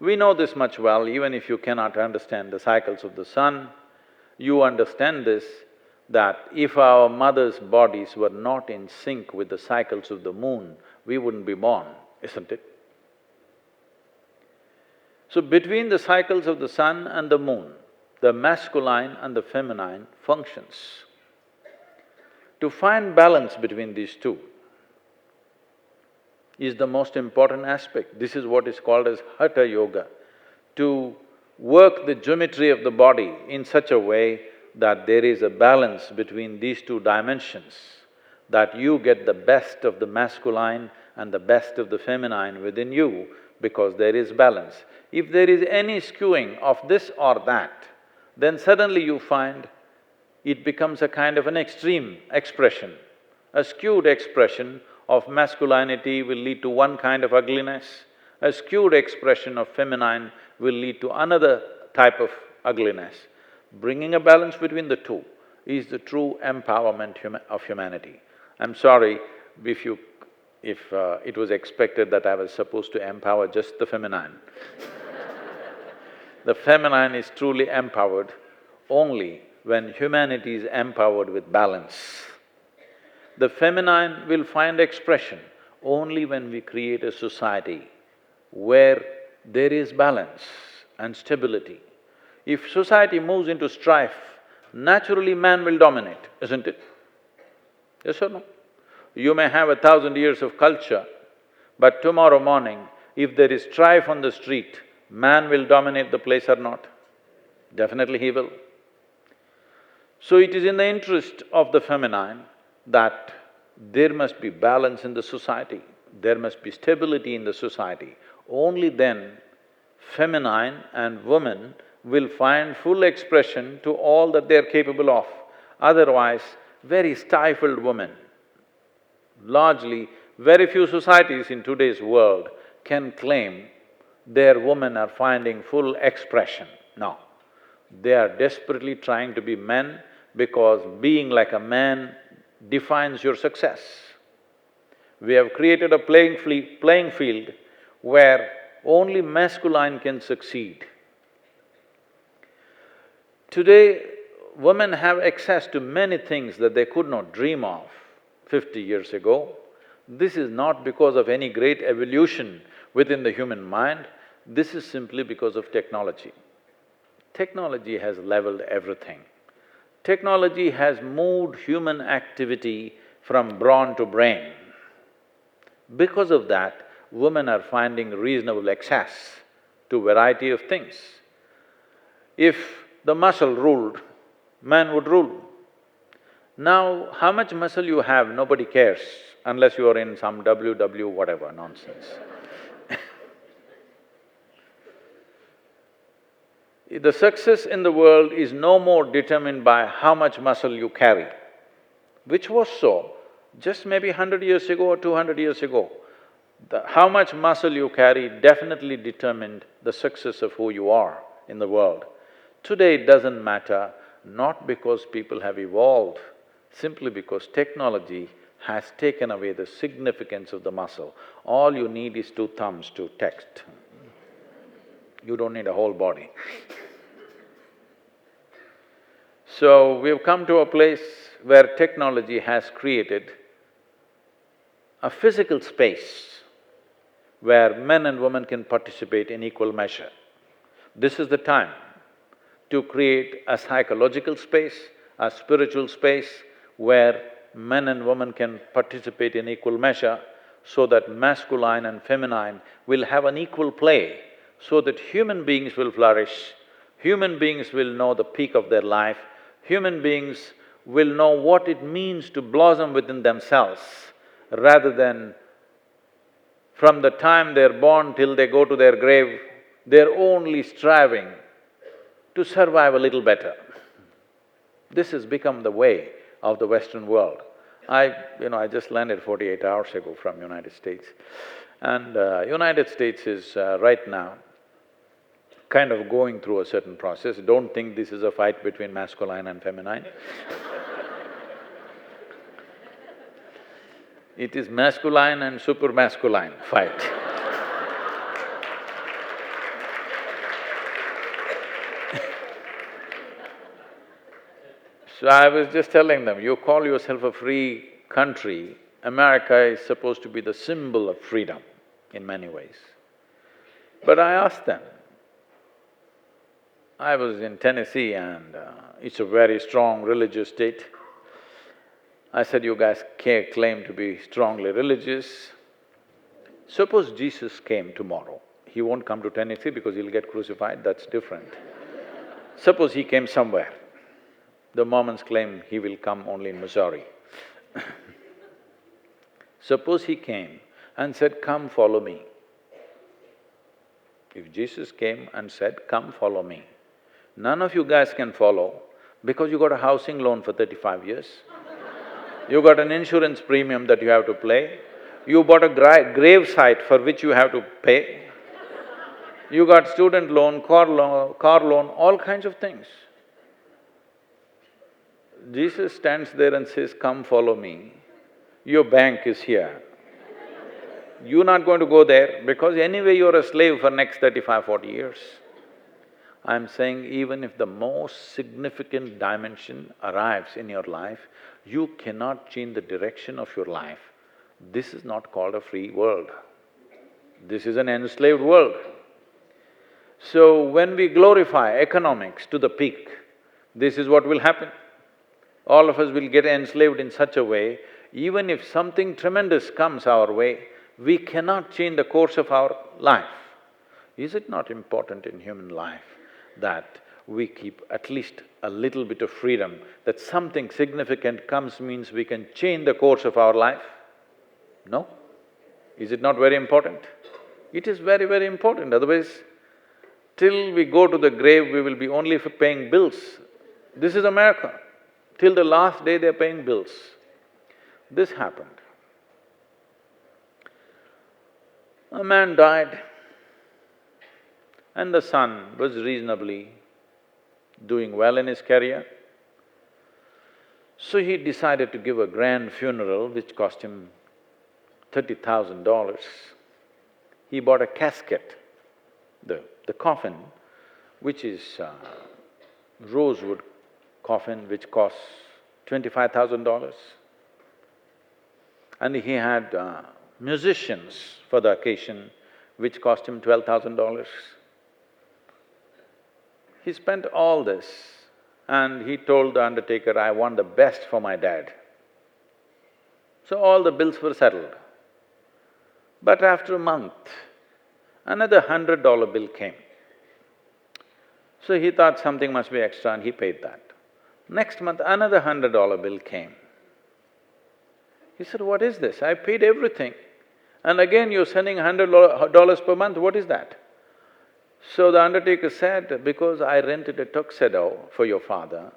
We know this much well, even if you cannot understand the cycles of the sun, you understand this, that if our mothers' bodies were not in sync with the cycles of the moon, we wouldn't be born, isn't it? So between the cycles of the sun and the moon, the masculine and the feminine functions. To find balance between these two is the most important aspect. This is what is called as Hatha Yoga, to work the geometry of the body in such a way that there is a balance between these two dimensions, that you get the best of the masculine and the best of the feminine within you, because there is balance. If there is any skewing of this or that, then suddenly you find it becomes a kind of an extreme expression. A skewed expression of masculinity will lead to one kind of ugliness, a skewed expression of feminine will lead to another type of ugliness. Bringing a balance between the two is the true empowerment of humanity. I'm sorry if it was expected that I was supposed to empower just the feminine. The feminine is truly empowered only when humanity is empowered with balance. The feminine will find expression only when we create a society where there is balance and stability. If society moves into strife, naturally man will dominate, isn't it? Yes or no? You may have 1,000 years of culture, but tomorrow morning, if there is strife on the street, man will dominate the place or not? Definitely he will. So it is in the interest of the feminine that there must be balance in the society, there must be stability in the society. Only then feminine and women will find full expression to all that they're capable of. Otherwise, very stifled women. Largely, very few societies in today's world can claim their women are finding full expression. No, they are desperately trying to be men because being like a man defines your success. We have created a playing field where only masculine can succeed. Today, women have access to many things that they could not dream of 50 years ago. This is not because of any great evolution within the human mind, this is simply because of technology. Technology has leveled everything. Technology has moved human activity from brawn to brain. Because of that, women are finding reasonable access to variety of things. If the muscle ruled, man would rule. Now, how much muscle you have, nobody cares, unless you are in some WW whatever nonsense. The success in the world is no more determined by how much muscle you carry, which was so just maybe 100 years ago or 200 years ago. How much muscle you carry definitely determined the success of who you are in the world. Today it doesn't matter, not because people have evolved, simply because technology has taken away the significance of the muscle. All you need is two thumbs to text. You don't need a whole body. So, we've come to a place where technology has created a physical space where men and women can participate in equal measure. This is the time to create a psychological space, a spiritual space where men and women can participate in equal measure so that masculine and feminine will have an equal play, so that human beings will flourish, human beings will know the peak of their life, human beings will know what it means to blossom within themselves, rather than from the time they're born till they go to their grave, they're only striving to survive a little better. This has become the way of the Western world. I just landed 48 hours ago from United States, and United States is right now kind of going through a certain process. Don't think this is a fight between masculine and feminine. It is masculine and super masculine fight. So I was just telling them, you call yourself a free country, America is supposed to be the symbol of freedom in many ways. But I asked them, I was in Tennessee and it's a very strong religious state. I said, you guys claim to be strongly religious. Suppose Jesus came tomorrow. He won't come to Tennessee because he'll get crucified, that's different. Suppose he came somewhere. The Mormons claim he will come only in Missouri. Suppose he came and said, come follow me. If Jesus came and said, come follow me, none of you guys can follow because you got a housing loan for 35 years. You got an insurance premium that you have to pay. You bought a grave site for which you have to pay. You got student loan, car loan, all kinds of things. Jesus stands there and says, come follow me. Your bank is here. You're not going to go there because anyway you're a slave for next 35, 40 years. I'm saying even if the most significant dimension arrives in your life, you cannot change the direction of your life. This is not called a free world. This is an enslaved world. So when we glorify economics to the peak, this is what will happen. All of us will get enslaved in such a way, even if something tremendous comes our way, we cannot change the course of our life. Is it not important in human life that we keep at least a little bit of freedom, that something significant comes means we can change the course of our life? No? Is it not very important? It is very, very important, otherwise till we go to the grave, we will be only for paying bills. This is America. Till the last day they're paying bills. This happened. A man died and the son was reasonably doing well in his career. So he decided to give a grand funeral which cost him $30,000. He bought a casket, the coffin, which is rosewood coffin which costs $25,000. And he had musicians for the occasion which cost him $12,000. He spent all this and he told the undertaker, I want the best for my dad. So all the bills were settled. But after a month, another $100 bill came. So he thought something must be extra and he paid that. Next month, another $100 bill came. He said, what is this? I paid everything and again you're sending $100 per month, what is that? So the undertaker said, because I rented a tuxedo for your father,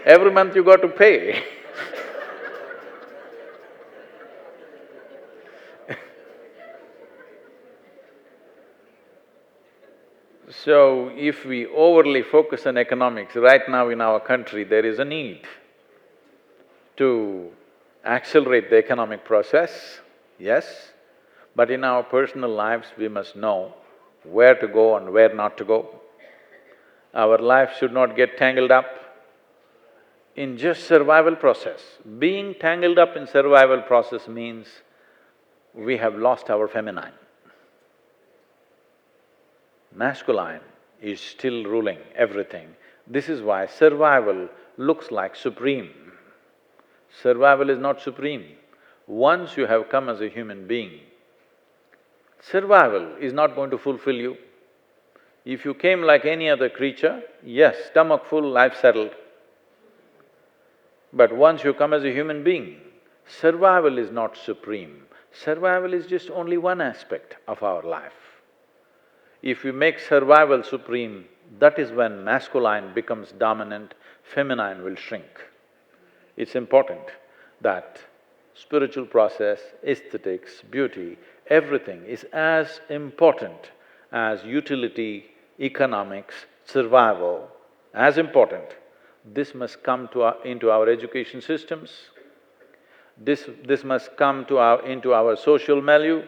every month you got to pay. So, if we overly focus on economics, right now in our country there is a need to accelerate the economic process, yes, but in our personal lives we must know where to go and where not to go. Our life should not get tangled up in just survival process. Being tangled up in survival process means we have lost our feminine. Masculine is still ruling everything. This is why survival looks like supreme. Survival is not supreme. Once you have come as a human being, survival is not going to fulfill you. If you came like any other creature, yes, stomach full, life settled. But once you come as a human being, survival is not supreme. Survival is just only one aspect of our life. If we make survival supreme, that is when masculine becomes dominant, feminine will shrink. It's important that spiritual process, aesthetics, beauty, everything is as important as utility, economics, survival, as important. This must come into our education systems, this must come into our social milieu,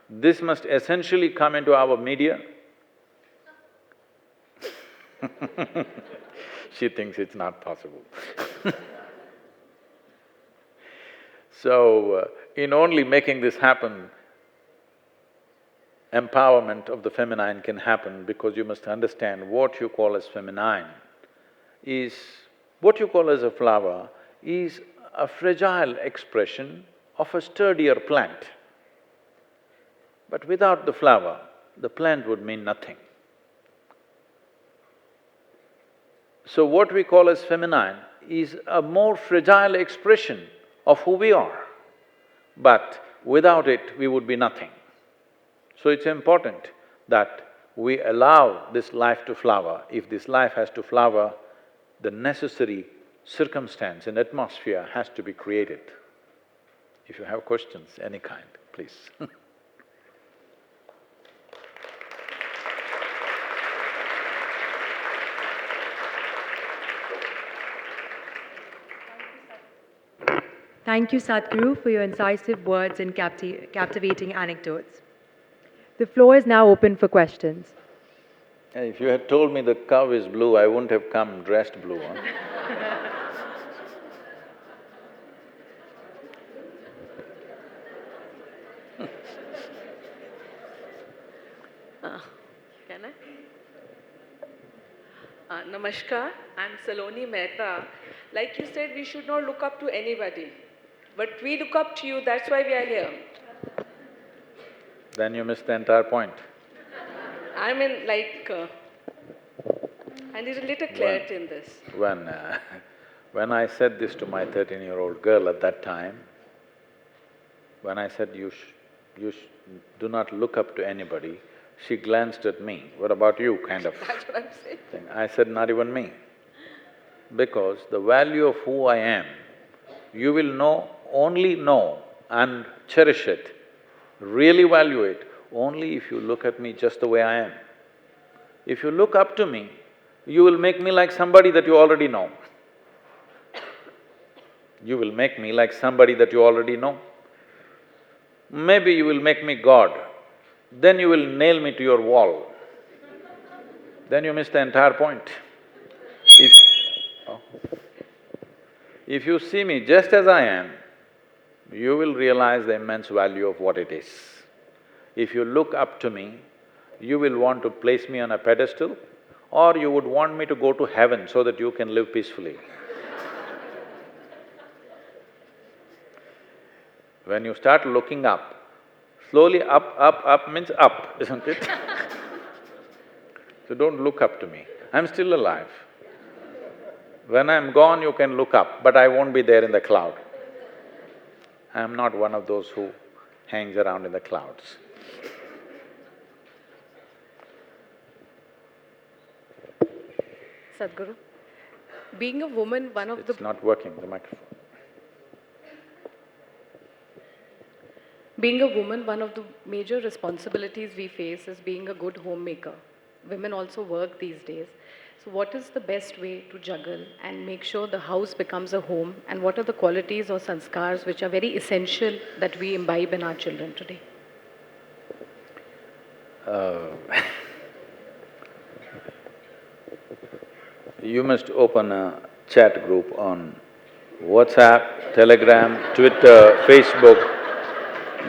this must essentially come into our media. She thinks it's not possible. So, in only making this happen, empowerment of the feminine can happen because you must understand what you call as feminine is… what you call as a flower is a fragile expression of a sturdier plant. But without the flower, the plant would mean nothing. So what we call as feminine is a more fragile expression of who we are, but without it, we would be nothing. So it's important that we allow this life to flower. If this life has to flower, the necessary circumstance and atmosphere has to be created. If you have questions, any kind, please. Thank you, Sadhguru, for your incisive words and captivating anecdotes. The floor is now open for questions. If you had told me the cow is blue, I wouldn't have come dressed blue, huh? Can I? Namaskar, I'm Saloni Mehta. Like you said, we should not look up to anybody. But we look up to you, that's why we are here. Then you missed the entire point. I mean, I need a little clarity in this. When I said this to my 13-year-old girl at that time, when I said do not look up to anybody, she glanced at me, what about you, kind of. That's what I'm saying. I said, not even me. Because the value of who I am, you will only know and cherish it, really value it, only if you look at me just the way I am. If you look up to me, you will make me like somebody that you already know. You will make me like somebody that you already know. Maybe you will make me God, then you will nail me to your wall. Then you miss the entire point. If you see me just as I am, you will realize the immense value of what it is. If you look up to me, You will want to place me on a pedestal, or you would want me to go to heaven so that you can live peacefully. When you start looking up, slowly up means up, isn't it? So don't look up to me, I'm still alive. When I'm gone, you can look up, but I won't be there in the cloud. I'm not one of those who hangs around in the clouds. Sadhguru, being a woman, one of It's not working, the microphone. Being a woman, one of the major responsibilities we face is being a good homemaker. Women also work these days. So what is the best way to juggle and make sure the house becomes a home, and what are the qualities or sanskars which are very essential that we imbibe in our children today? You must open a chat group on WhatsApp, Telegram, Twitter, Facebook,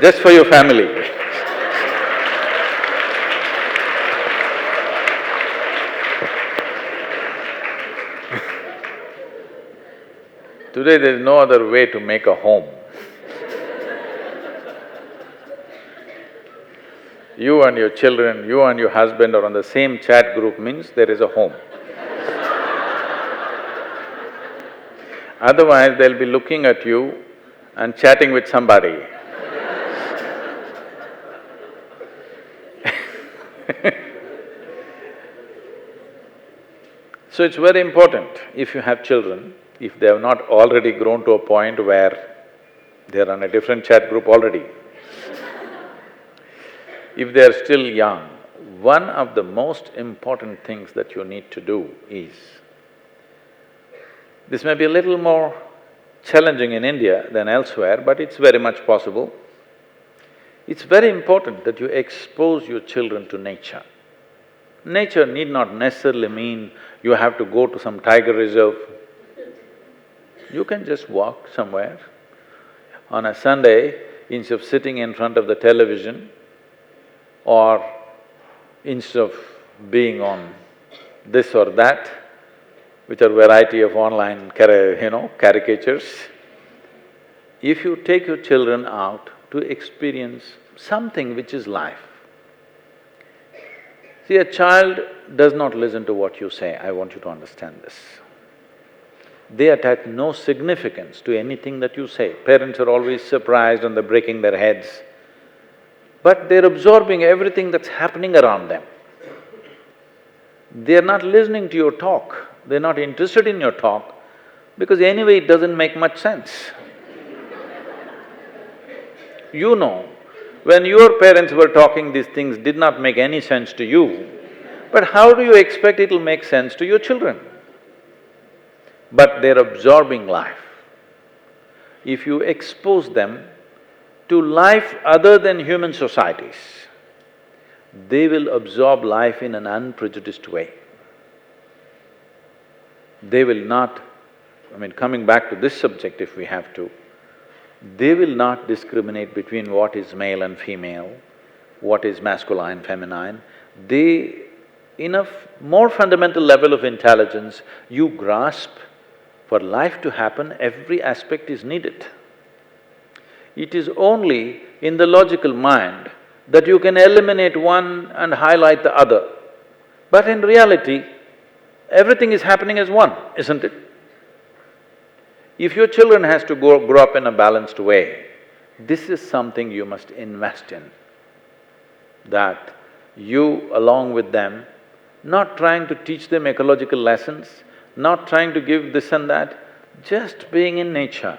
just for your family. Today there is no other way to make a home. You and your children, you and your husband are on the same chat group means there is a home. Otherwise, they'll be looking at you and chatting with somebody. So it's very important, if you have children, if they have not already grown to a point where they're on a different chat group already, if they're still young, one of the most important things that you need to do is, this may be a little more challenging in India than elsewhere, but it's very much possible. It's very important that you expose your children to nature. Nature need not necessarily mean you have to go to some tiger reserve. You can just walk somewhere. On a Sunday, instead of sitting in front of the television, or instead of being on this or that, which are variety of online caricatures, if you take your children out to experience something which is life. See, a child does not listen to what you say, I want you to understand this. They attach no significance to anything that you say. Parents are always surprised and they're breaking their heads, but they're absorbing everything that's happening around them. They're not listening to your talk, they're not interested in your talk, because anyway it doesn't make much sense. You know, when your parents were talking, these things did not make any sense to you, but how do you expect it'll make sense to your children? But they're absorbing life. If you expose them to life other than human societies, they will absorb life in an unprejudiced way. They will not… coming back to this subject if we have to, they will not discriminate between what is male and female, what is masculine, feminine. They… in a more fundamental level of intelligence, you grasp, for life to happen, every aspect is needed. It is only in the logical mind that you can eliminate one and highlight the other. But in reality, everything is happening as one, isn't it? If your children has to grow up in a balanced way, this is something you must invest in. That you, along with them, not trying to teach them ecological lessons, not trying to give this and that, just being in nature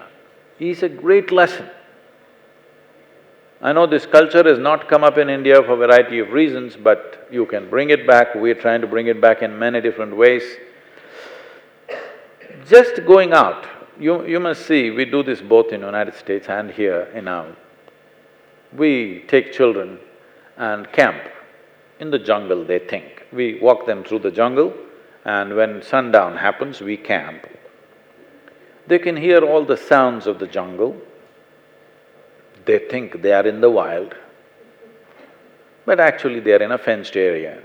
is a great lesson. I know this culture has not come up in India for a variety of reasons, but you can bring it back, we're trying to bring it back in many different ways. Just going out, you must see, we do this both in United States and here in our… We take children and camp in the jungle, they think. We walk them through the jungle, and when sundown happens, we camp. They can hear all the sounds of the jungle. They think they are in the wild. but actually they are in a fenced area.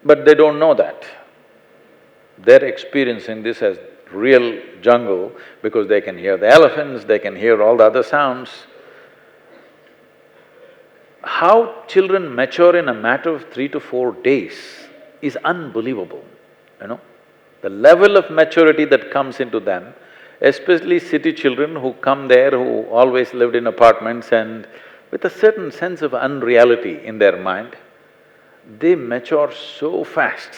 But they don't know that. They're experiencing this as real jungle because they can hear the elephants, they can hear all the other sounds. How children mature in a matter of 3 to 4 days is unbelievable, you know. The level of maturity that comes into them, especially city children who come there, who always lived in apartments and with a certain sense of unreality in their mind, they mature so fast.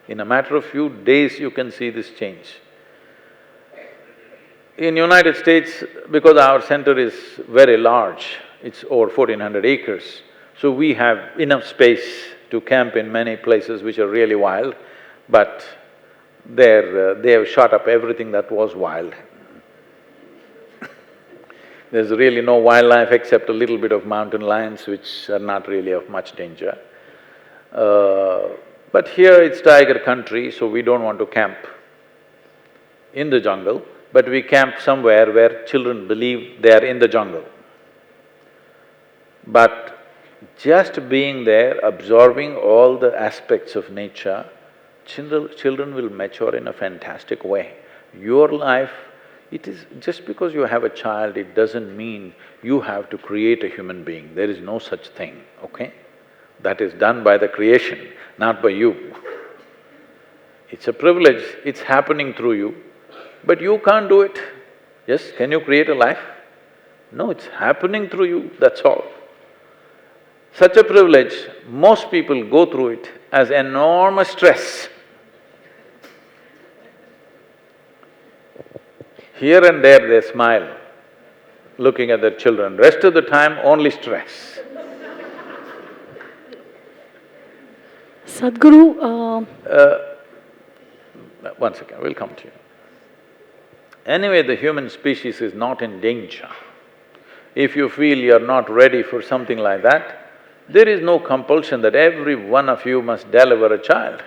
In a matter of few days, you can see this change. In United States, because our center is very large, it's over 1,400 acres, so we have enough space to camp in many places which are really wild, but they have shot up everything that was wild. There's really no wildlife except a little bit of mountain lions which are not really of much danger. But here it's tiger country, so we don't want to camp in the jungle, but we camp somewhere where children believe they are in the jungle. But just being there, absorbing all the aspects of nature, children will mature in a fantastic way. Your life, it is… just because you have a child, it doesn't mean you have to create a human being. There is no such thing, okay? That is done by the creation, not by you. It's a privilege, it's happening through you, but you can't do it. Yes, can you create a life? No, it's happening through you, that's all. Such a privilege, most people go through it as enormous stress. Here and there they smile, looking at their children, rest of the time only stress. Sadhguru, One second, we'll come to you. Anyway, the human species is not in danger. If you feel you're not ready for something like that, there is no compulsion that every one of you must deliver a child.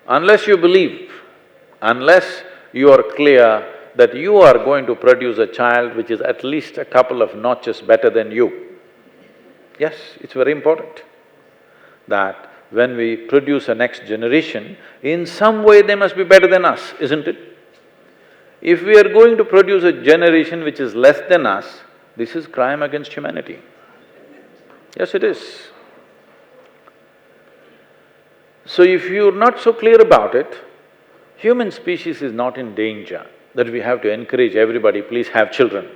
Unless you believe, unless you are clear that you are going to produce a child which is at least a couple of notches better than you. Yes, it's very important that when we produce a next generation, in some way they must be better than us, isn't it? If we are going to produce a generation which is less than us, this is crime against humanity. Yes, it is. So if you're not so clear about it, human species is not in danger, that we have to encourage everybody, please have children.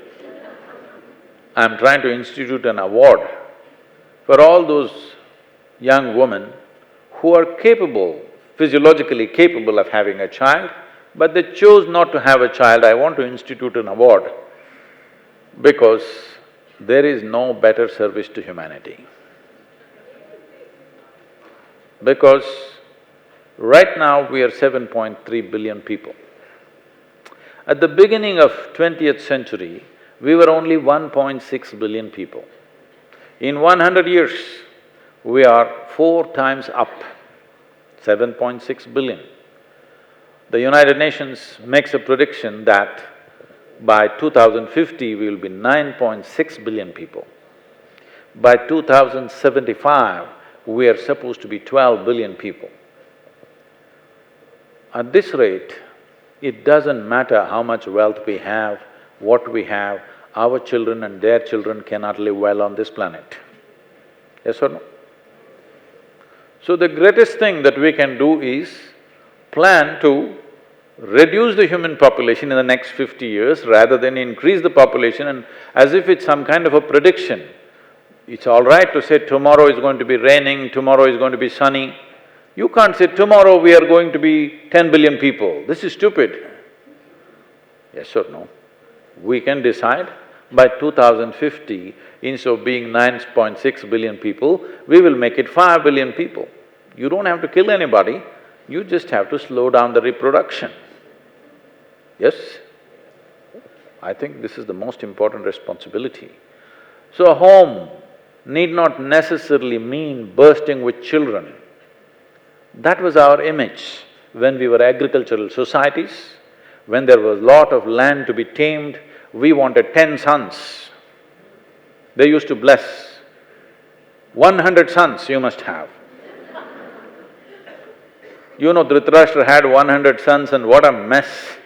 I'm trying to institute an award for all those young women who are capable, physiologically capable of having a child, but they chose not to have a child. I want to institute an award because there is no better service to humanity. Because right now we are 7.3 billion people. At the beginning of 20th century, we were only 1.6 billion people. In 100 years, we are 4 times up, 7.6 billion. The United Nations makes a prediction that by 2050, we will be 9.6 billion people. By 2075, we are supposed to be 12 billion people. At this rate, it doesn't matter how much wealth we have, what we have, our children and their children cannot live well on this planet. Yes or no? So the greatest thing that we can do is plan to reduce the human population in the next 50 years rather than increase the population, and as if it's some kind of a prediction. It's all right to say tomorrow is going to be raining, tomorrow is going to be sunny. You can't say tomorrow we are going to be 10 billion people. This is stupid. Yes or no? We can decide by 2050, instead of being 9.6 billion people, we will make it 5 billion people. You don't have to kill anybody, you just have to slow down the reproduction. Yes? I think this is the most important responsibility. So a home need not necessarily mean bursting with children. That was our image when we were agricultural societies, when there was lot of land to be tamed, we wanted 10 sons. They used to bless, 100 sons you must have. You know, Dhritarashtra had 100 sons and what a mess.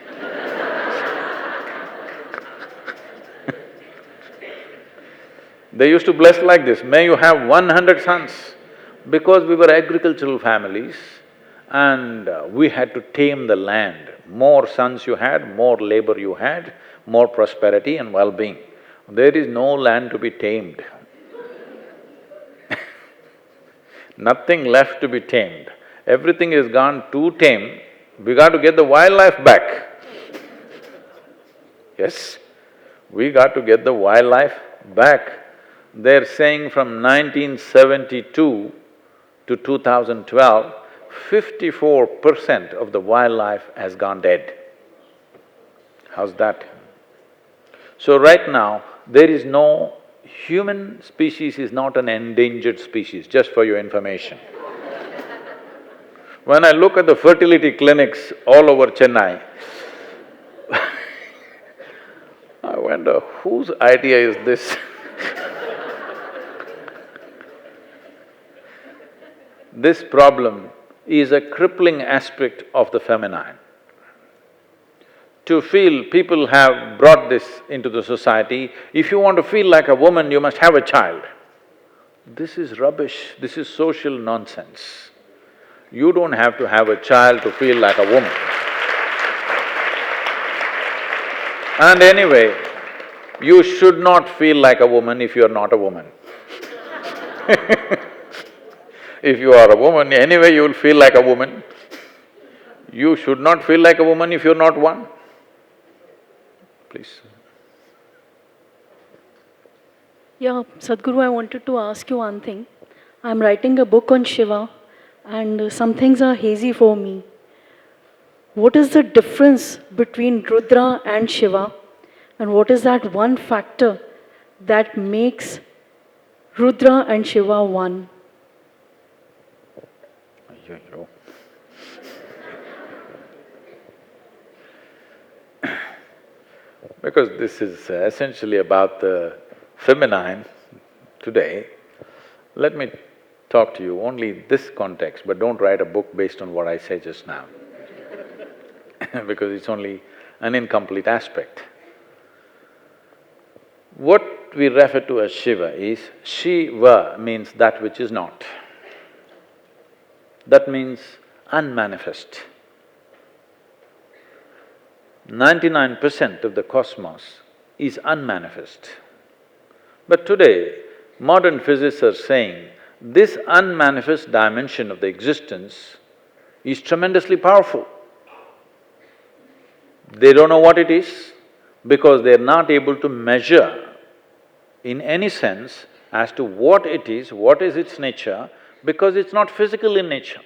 They used to bless like this, may you have 100 sons. Because we were agricultural families and we had to tame the land. More sons you had, more labor you had, more prosperity and well-being. There is no land to be tamed. Nothing left to be tamed. Everything is gone too tame, we got to get the wildlife back. Yes, we got to get the wildlife back. They're saying from 1972 to 2012, 54% of the wildlife has gone dead. How's that? So right now, there is no… human species is not an endangered species, just for your information. When I look at the fertility clinics all over Chennai, I wonder, whose idea is this? This problem is a crippling aspect of the feminine. To feel… people have brought this into the society, if you want to feel like a woman, you must have a child. This is rubbish, this is social nonsense. You don't have to have a child to feel like a woman. And anyway, you should not feel like a woman if you're not a woman. If you are a woman, anyway you'll feel like a woman. You should not feel like a woman if you're not one. Please. Yeah, Sadhguru, I wanted to ask you one thing. I'm writing a book on Shiva and some things are hazy for me. What is the difference between Rudra and Shiva? And what is that one factor that makes Rudra and Shiva one? Because this is essentially about the feminine today, let me talk to you only this context, but don't write a book based on what I say just now because it's only an incomplete aspect. What we refer to as Shiva is… Shiva means that which is not. That means unmanifest. 99% of the cosmos is unmanifest. But today, modern physicists are saying this unmanifest dimension of the existence is tremendously powerful. They don't know what it is because they're not able to measure in any sense as to what it is, what is its nature, because it's not physical in nature.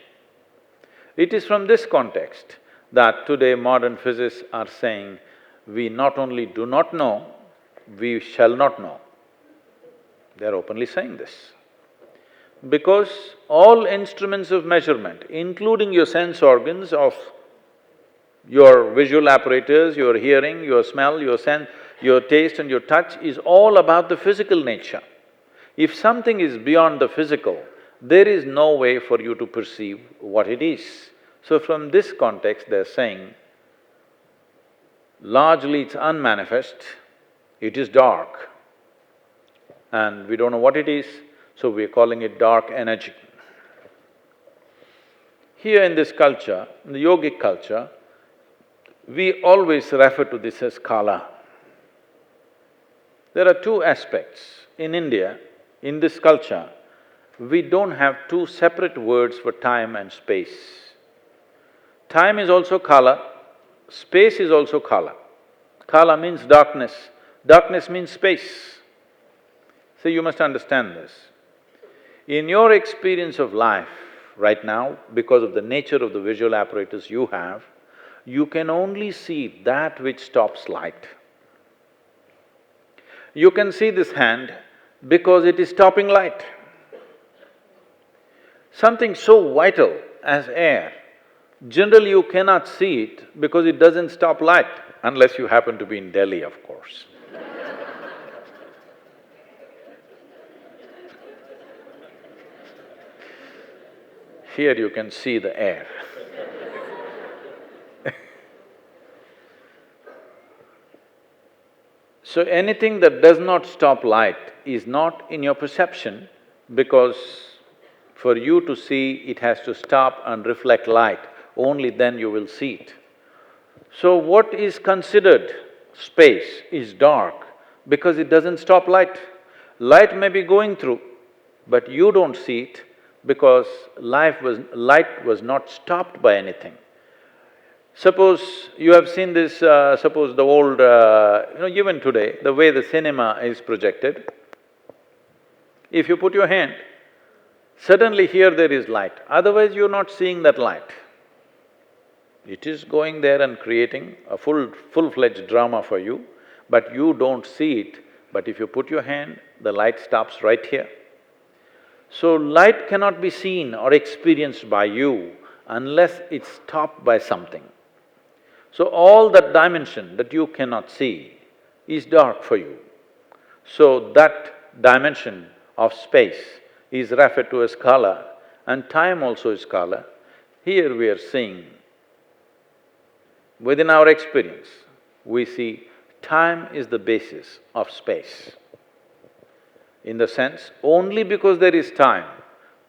It is from this context that today modern physicists are saying, we not only do not know, we shall not know. They're openly saying this. Because all instruments of measurement, including your sense organs of your visual apparatus, your hearing, your smell, your sense, your taste and your touch is all about the physical nature. If something is beyond the physical, there is no way for you to perceive what it is. So from this context, they're saying, largely it's unmanifest, it is dark, and we don't know what it is, so we're calling it dark energy. Here in this culture, in the yogic culture, we always refer to this as kala. There are two aspects. In India, in this culture, we don't have two separate words for time and space. Time is also kala, space is also kala. Kala means darkness, darkness means space. So you must understand this. In your experience of life right now, because of the nature of the visual apparatus you have, you can only see that which stops light. You can see this hand because it is stopping light. Something so vital as air, generally you cannot see it because it doesn't stop light, unless you happen to be in Delhi, of course. here you can see the air. So anything that does not stop light is not in your perception, because for you to see, it has to stop and reflect light, only then you will see it. So what is considered space is dark because it doesn't stop light. Light may be going through, but you don't see it because light was not stopped by anything. Suppose you have seen this, suppose the old, even today, the way the cinema is projected, if you put your hand, suddenly here there is light, otherwise you're not seeing that light. It is going there and creating a full-fledged drama for you, but you don't see it. But if you put your hand, the light stops right here. So light cannot be seen or experienced by you unless it's stopped by something. So all that dimension that you cannot see is dark for you. So that dimension of space is referred to as kala, and time also is kala. Here we are seeing, within our experience, we see time is the basis of space. In the sense, only because there is time,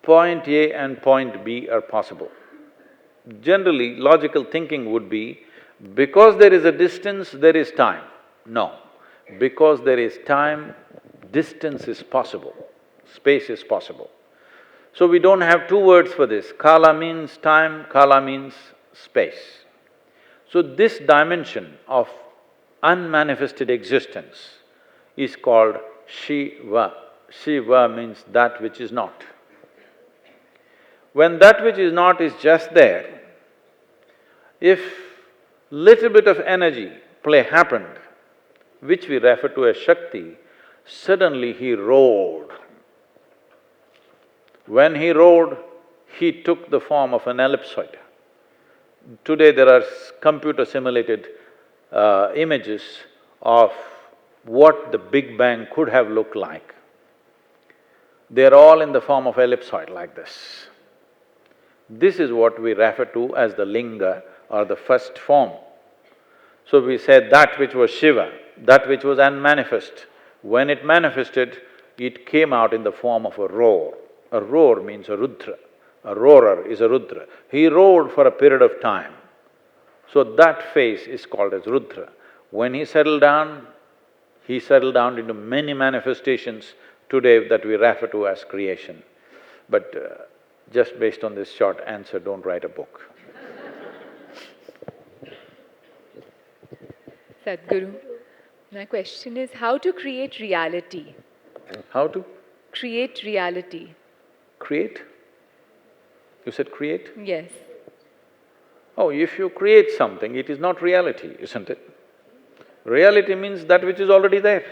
point A and point B are possible. Generally, logical thinking would be, because there is a distance, there is time. No, because there is time, distance is possible, space is possible. So we don't have two words for this. Kala means time, kala means space. So this dimension of unmanifested existence is called Shiva. Shiva means that which is not. When that which is not is just there, if little bit of energy play happened, which we refer to as Shakti, suddenly he roared. When he roared, he took the form of an ellipsoid. Today there are computer-simulated images of what the Big Bang could have looked like. They're all in the form of ellipsoid like this. This is what we refer to as the linga or the first form. So we said that which was Shiva, that which was unmanifest, when it manifested, it came out in the form of a roar. A roar means a Rudra. A roarer is a Rudra. He roared for a period of time. So that phase is called as Rudra. When he settled down into many manifestations today that we refer to as creation. But just based on this short answer, don't write a book. Sadhguru, my question is how to create reality? How to? Create reality. Create? You said create? Yes. Oh, if you create something, it is not reality, isn't it? Reality means that which is already there.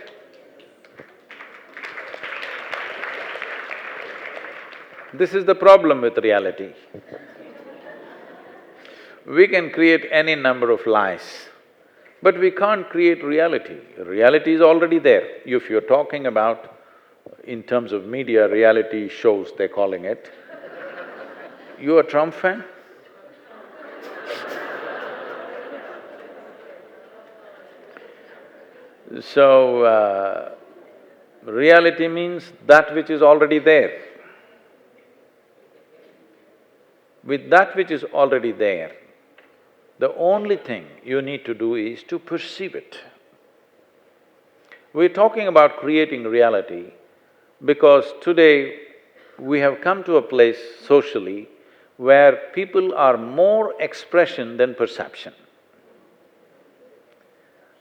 This is the problem with reality. We can create any number of lies, but we can't create reality. Reality is already there. If you're talking about, in terms of media, reality shows they're calling it. You a Trump fan? So, reality means that which is already there. With that which is already there, the only thing you need to do is to perceive it. We're talking about creating reality because today we have come to a place socially where people are more expression than perception.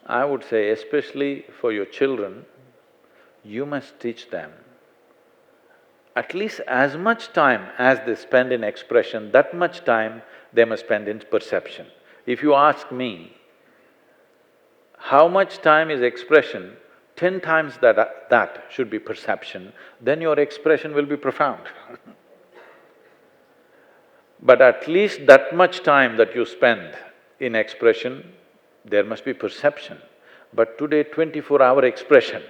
I would say, especially for your children, you must teach them at least as much time as they spend in expression, that much time they must spend in perception. If you ask me, how much time is expression, 10 times that should be perception, then your expression will be profound. But at least that much time that you spend in expression, there must be perception. But today, 24-hour expression.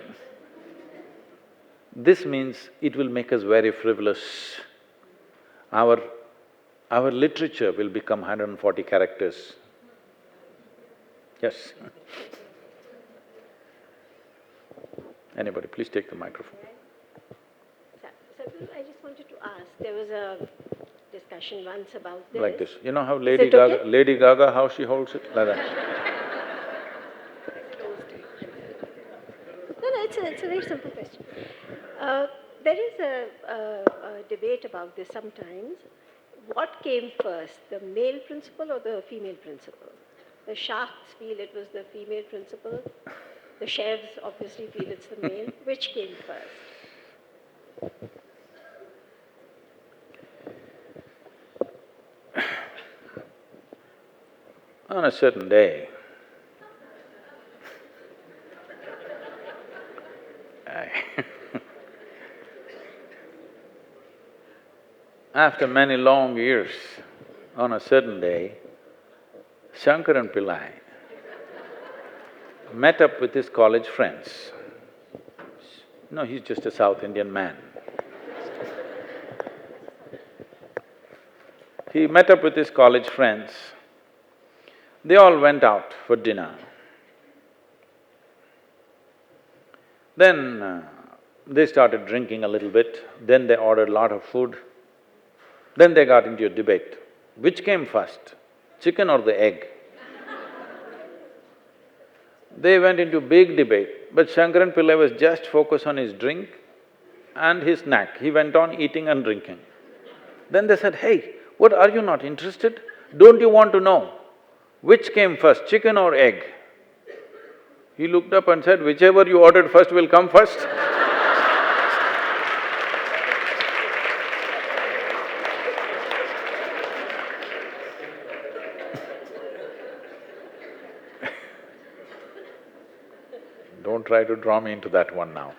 This means it will make us very frivolous. Our our literature will become 140 characters. Yes. Anybody, please take the microphone. Sadhguru, I just wanted to ask, there was a discussion once about this. Like this. You know how Lady Gaga, how she holds it? Like that. No, it's a very simple question. There is a debate about this sometimes. What came first, the male principle or the female principle? The sharks feel it was the female principle. The chefs obviously feel it's the male. Which came first? On a certain day, after many long years, on a certain day, Shankaran Pillai met up with his college friends. No, he's just a South Indian man. He met up with his college friends. They all went out for dinner. Then they started drinking a little bit, then they ordered a lot of food. Then they got into a debate. Which came first, chicken or the egg? They went into big debate, but Shankaran Pillai was just focused on his drink and his snack. He went on eating and drinking. Then they said, "Hey, what, are you not interested? Don't you want to know which came first, chicken or egg?" He looked up and said, "Whichever you ordered first will come first." Don't try to draw me into that one now.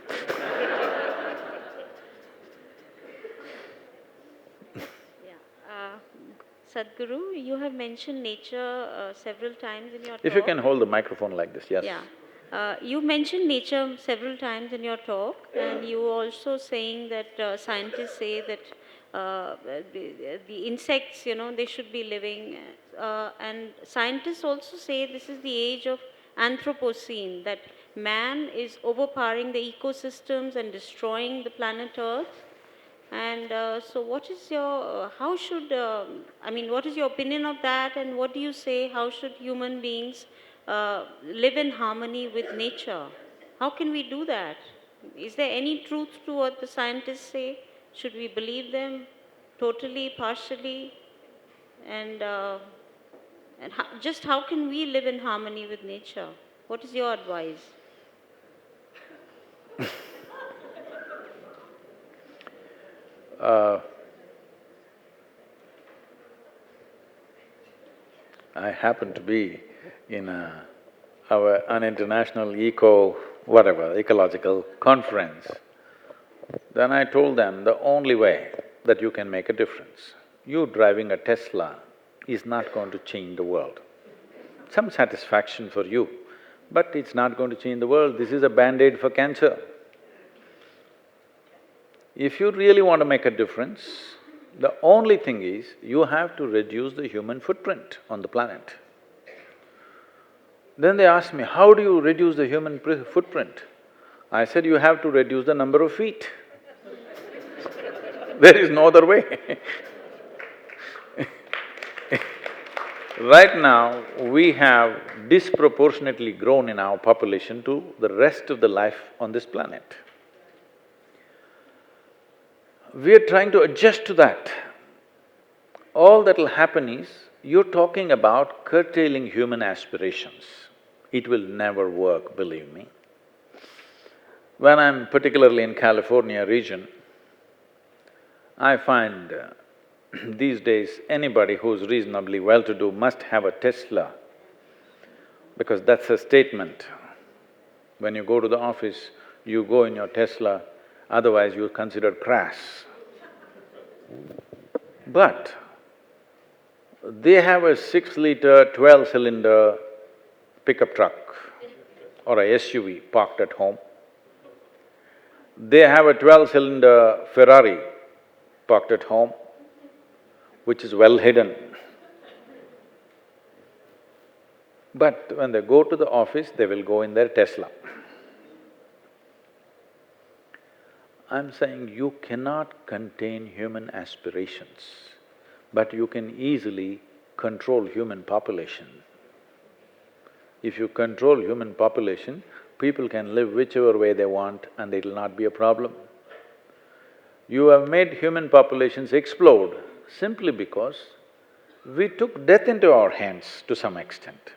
Sadhguru, you have mentioned nature several times in your talk. If you can hold the microphone like this, yes. Yeah. You mentioned nature several times in your talk, and you were also saying that scientists say that the insects, they should be living. And scientists also say this is the age of Anthropocene, that man is overpowering the ecosystems and destroying the planet Earth. And so what is your, what is your opinion of that, and what do you say, how should human beings live in harmony with nature? How can we do that? Is there any truth to what the scientists say? Should we believe them totally, partially? And just how can we live in harmony with nature? What is your advice? I happen to be in an international ecological conference. Then I told them the only way that you can make a difference, you driving a Tesla is not going to change the world. Some satisfaction for you, but it's not going to change the world. This is a band-aid for cancer. If you really want to make a difference, the only thing is, you have to reduce the human footprint on the planet. Then they asked me, how do you reduce the human footprint? I said, you have to reduce the number of feet. There is no other way. Right now, we have disproportionately grown in our population to the rest of the life on this planet. We are trying to adjust to that. All that'll happen is, you're talking about curtailing human aspirations. It will never work, believe me. When I'm particularly in California region, I find these days anybody who's reasonably well-to-do must have a Tesla, because that's a statement. When you go to the office, you go in your Tesla, otherwise you're considered crass. But they have a 6-liter, 12-cylinder pickup truck or a SUV parked at home. They have a 12-cylinder Ferrari parked at home. which is well hidden. But when they go to the office, they will go in their Tesla. I'm saying you cannot contain human aspirations, but you can easily control human population. If you control human population, people can live whichever way they want and it'll not be a problem. You have made human populations explode simply because we took death into our hands to some extent.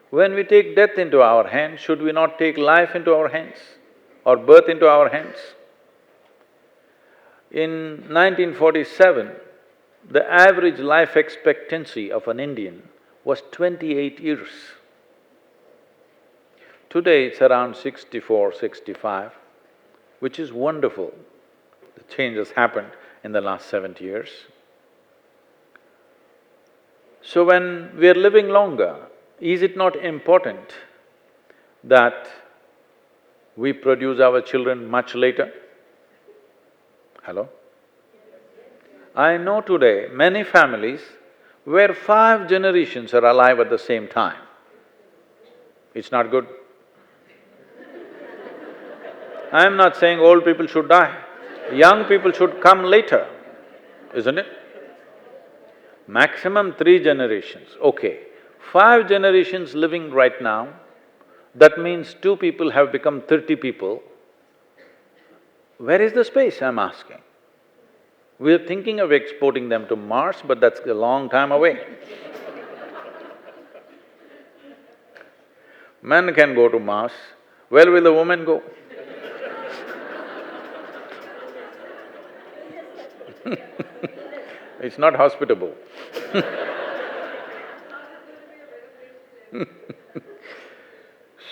When we take death into our hands, should we not take life into our hands or birth into our hands? In 1947, the average life expectancy of an Indian was 28 years. Today it's around 64, 65, which is wonderful. The change has happened in the last 70 years. So when we are living longer, is it not important that we produce our children much later? Hello? I know today many families where 5 generations are alive at the same time. It's not good. I'm not saying old people should die. Young people should come later, isn't it? Maximum 3 generations, okay. 5 generations living right now, that means 2 people have become 30 people. Where is the space, I'm asking? We're thinking of exporting them to Mars, but that's a long time away. Men can go to Mars, where will the women go? It's not hospitable.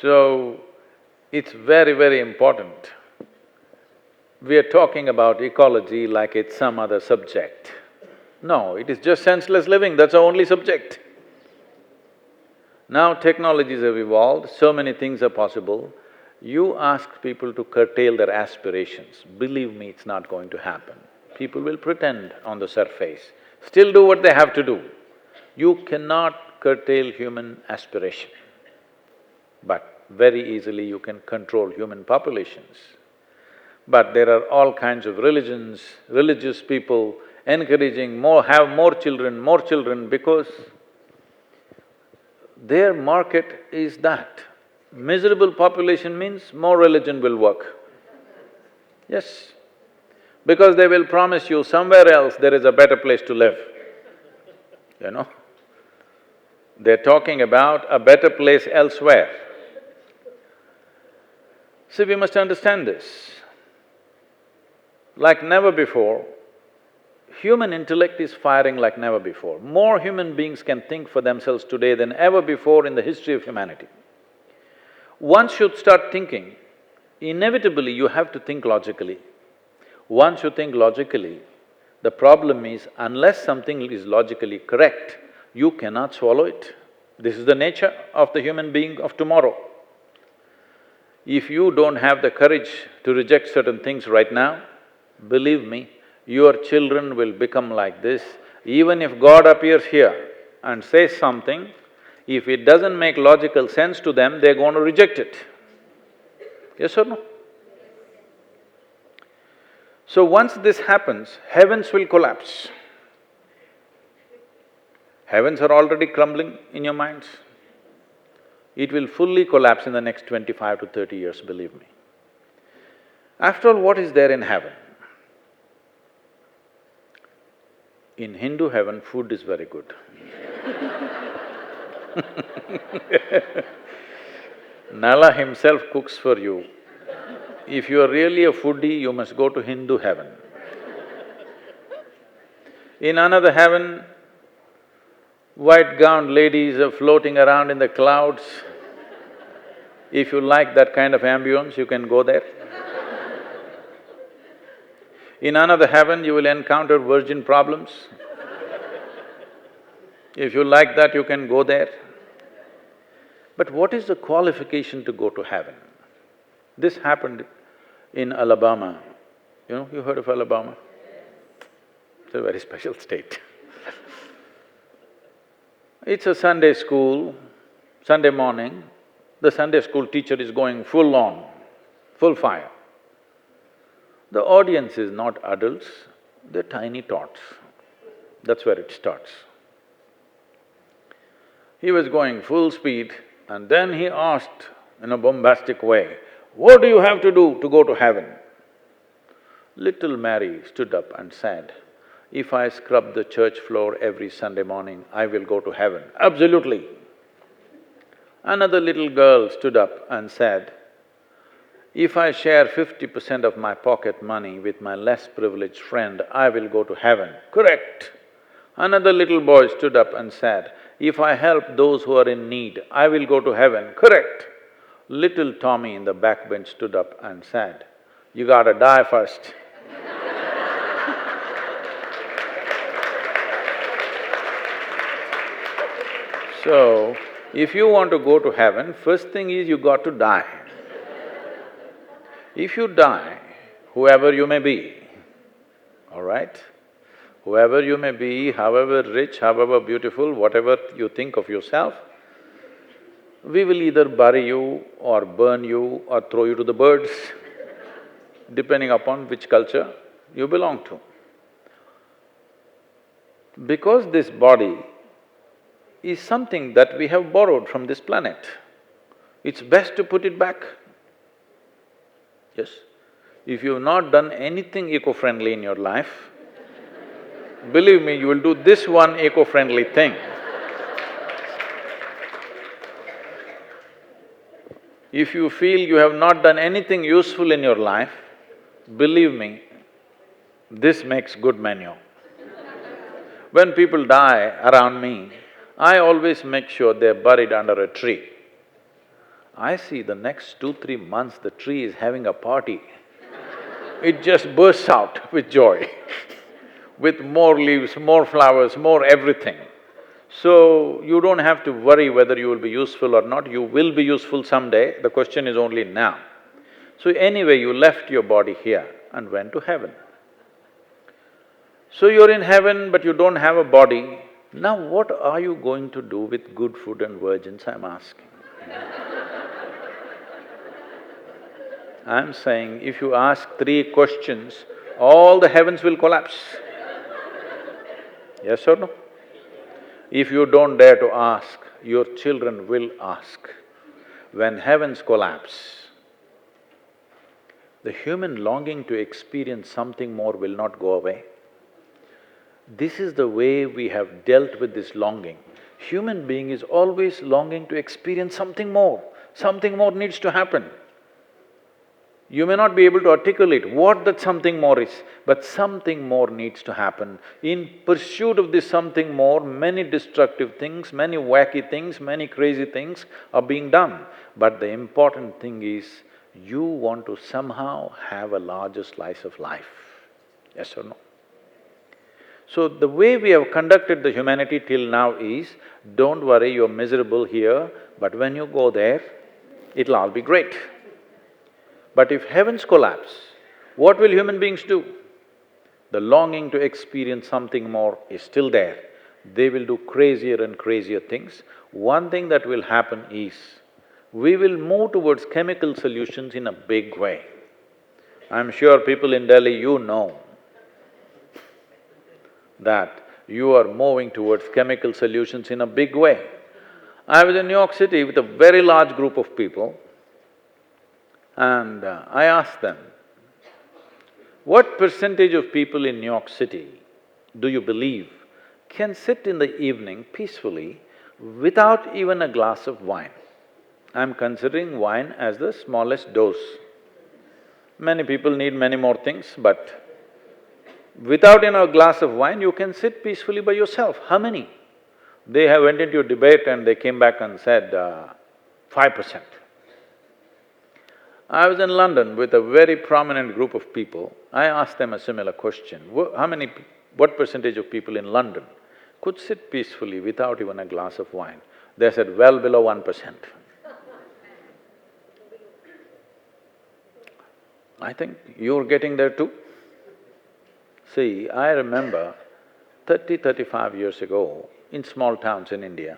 So, it's very, very important. We are talking about ecology like it's some other subject. No, it is just senseless living, that's the only subject. Now technologies have evolved, so many things are possible. You ask people to curtail their aspirations, believe me, it's not going to happen. People will pretend on the surface, still do what they have to do. You cannot curtail human aspiration, but very easily you can control human populations. But there are all kinds of religions, religious people encouraging have more children because their market is that. Miserable population means more religion will work. Yes, because they will promise you somewhere else there is a better place to live, you know. They're talking about a better place elsewhere. See, we must understand this. Like never before, human intellect is firing like never before. More human beings can think for themselves today than ever before in the history of humanity. One should start thinking, inevitably you have to think logically. Once you think logically, the problem is unless something is logically correct, you cannot swallow it. This is the nature of the human being of tomorrow. If you don't have the courage to reject certain things right now, believe me, your children will become like this. Even if God appears here and says something, if it doesn't make logical sense to them, they're going to reject it. Yes or no? So once this happens, heavens will collapse. Heavens are already crumbling in your minds. It will fully collapse in the next 25 to 30 years, believe me. After all, what is there in heaven? In Hindu heaven, food is very good. Nala himself cooks for you. If you are really a foodie, you must go to Hindu heaven. In another heaven, white-gowned ladies are floating around in the clouds. If you like that kind of ambience, you can go there. In another heaven, you will encounter virgin problems. If you like that, you can go there. But what is the qualification to go to heaven? This happened in Alabama. You know, you heard of Alabama? It's a very special state. It's a Sunday school, Sunday morning, the Sunday school teacher is going full on, full fire. The audience is not adults, they're tiny tots. That's where it starts. He was going full speed and then he asked in a bombastic way, "What do you have to do to go to heaven?" Little Mary stood up and said, "If I scrub the church floor every Sunday morning, I will go to heaven." Absolutely. Another little girl stood up and said, "If I share 50% of my pocket money with my less privileged friend, I will go to heaven." Correct. Another little boy stood up and said, "If I help those who are in need, I will go to heaven." Correct. Little Tommy in the back bench stood up and said, "You gotta die first." So, if you want to go to heaven, first thing is you got to die. If you die, whoever you may be, all right? Whoever you may be, however rich, however beautiful, whatever you think of yourself, we will either bury you or burn you or throw you to the birds, depending upon which culture you belong to. Because this body is something that we have borrowed from this planet, it's best to put it back. Yes? If you've not done anything eco-friendly in your life, believe me, you will do this one eco-friendly thing. If you feel you have not done anything useful in your life, believe me, this makes good manure. When people die around me, I always make sure they're buried under a tree. I see the next 2-3 months the tree is having a party. It just bursts out with joy, with more leaves, more flowers, more everything. So, you don't have to worry whether you will be useful or not, you will be useful someday, the question is only now. So anyway, you left your body here and went to heaven. So you're in heaven but you don't have a body, now what are you going to do with good food and virgins, I'm asking. I'm saying, if you ask 3 questions, all the heavens will collapse. Yes or no? If you don't dare to ask, your children will ask. When heavens collapse, the human longing to experience something more will not go away. This is the way we have dealt with this longing. Human being is always longing to experience something more needs to happen. You may not be able to articulate what that something more is, but something more needs to happen. In pursuit of this something more, many destructive things, many wacky things, many crazy things are being done. But the important thing is, you want to somehow have a larger slice of life, yes or no? So the way we have conducted the humanity till now is, don't worry, you're miserable here, but when you go there, it'll all be great. But if heavens collapse, what will human beings do? The longing to experience something more is still there. They will do crazier and crazier things. One thing that will happen is, we will move towards chemical solutions in a big way. I'm sure people in Delhi, you know that you are moving towards chemical solutions in a big way. I was in New York City with a very large group of people and I asked them, what percentage of people in New York City do you believe can sit in the evening peacefully without even a glass of wine? I'm considering wine as the smallest dose. Many people need many more things, but without even a glass of wine, you can sit peacefully by yourself. How many? They went into a debate and they came back and said, 5%. I was in London with a very prominent group of people. I asked them a similar question, what percentage of people in London could sit peacefully without even a glass of wine? They said, well below 1%. I think you're getting there too. See, I remember 35 years ago, in small towns in India,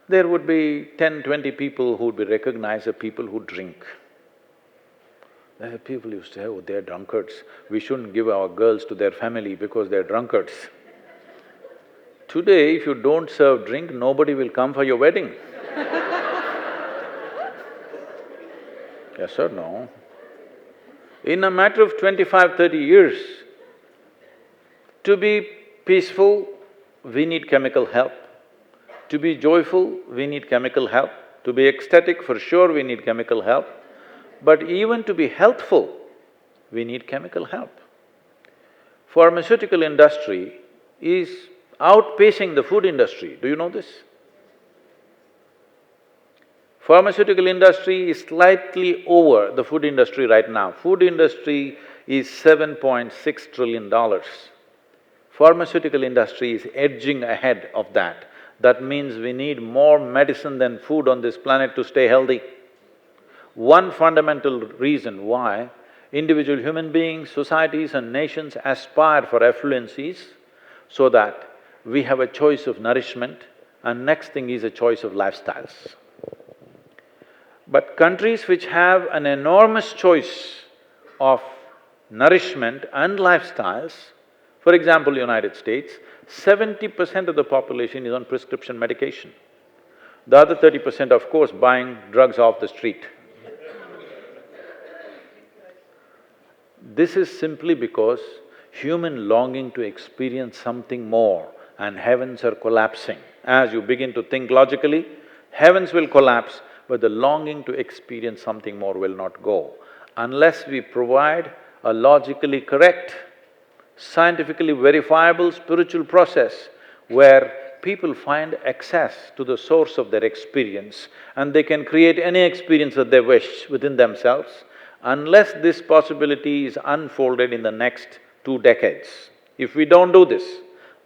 there would be 10, 20 people who would be recognized as people who drink. People used to say, oh, they're drunkards, we shouldn't give our girls to their family because they're drunkards. Today, if you don't serve drink, nobody will come for your wedding. Yes or no? In a matter of 25, 30 years, to be peaceful, we need chemical help. To be joyful, we need chemical help. To be ecstatic, for sure we need chemical help. But even to be healthful, we need chemical help. Pharmaceutical industry is outpacing the food industry, do you know this? Pharmaceutical industry is slightly over the food industry right now. Food industry is $7.6 trillion. Pharmaceutical industry is edging ahead of that. That means we need more medicine than food on this planet to stay healthy. One fundamental reason why individual human beings, societies and nations aspire for affluence is so that we have a choice of nourishment, and next thing is a choice of lifestyles. But countries which have an enormous choice of nourishment and lifestyles, for example, United States, 70% of the population is on prescription medication. The other 30%, of course, buying drugs off the street. This is simply because human longing to experience something more and heavens are collapsing. As you begin to think logically, heavens will collapse, but the longing to experience something more will not go. Unless we provide a logically correct, scientifically verifiable spiritual process where people find access to the source of their experience and they can create any experience that they wish within themselves, unless this possibility is unfolded in the next 2 decades. If we don't do this,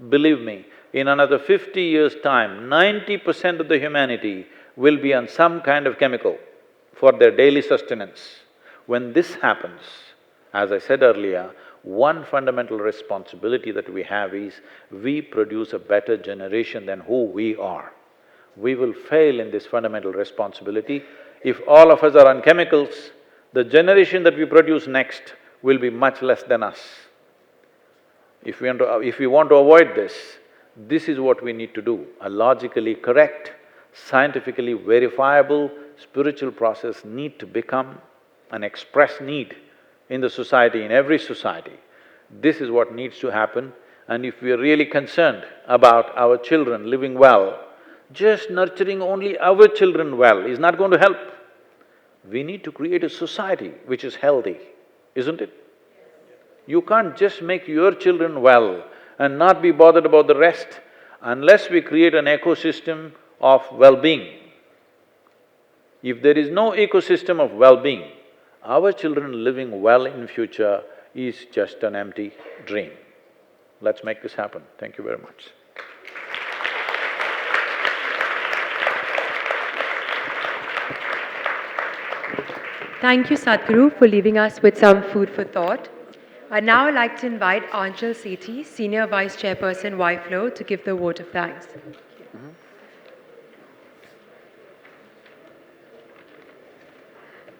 believe me, in another 50 years' time, 90% of the humanity will be on some kind of chemical for their daily sustenance. When this happens, as I said earlier, one fundamental responsibility that we have is we produce a better generation than who we are. We will fail in this fundamental responsibility. If all of us are on chemicals, the generation that we produce next will be much less than us. If we want to avoid this, this is what we need to do. A logically correct, scientifically verifiable spiritual process need to become an express need in the society, in every society. This is what needs to happen, and if we are really concerned about our children living well, just nurturing only our children well is not going to help. We need to create a society which is healthy, isn't it? You can't just make your children well and not be bothered about the rest unless we create an ecosystem of well-being. If there is no ecosystem of well-being, our children living well in future is just an empty dream. Let's make this happen. Thank you very much. Thank you, Sadhguru, for leaving us with some food for thought. I'd now like to invite Anchal Sethi, Senior Vice Chairperson, YFLO, to give the vote of thanks.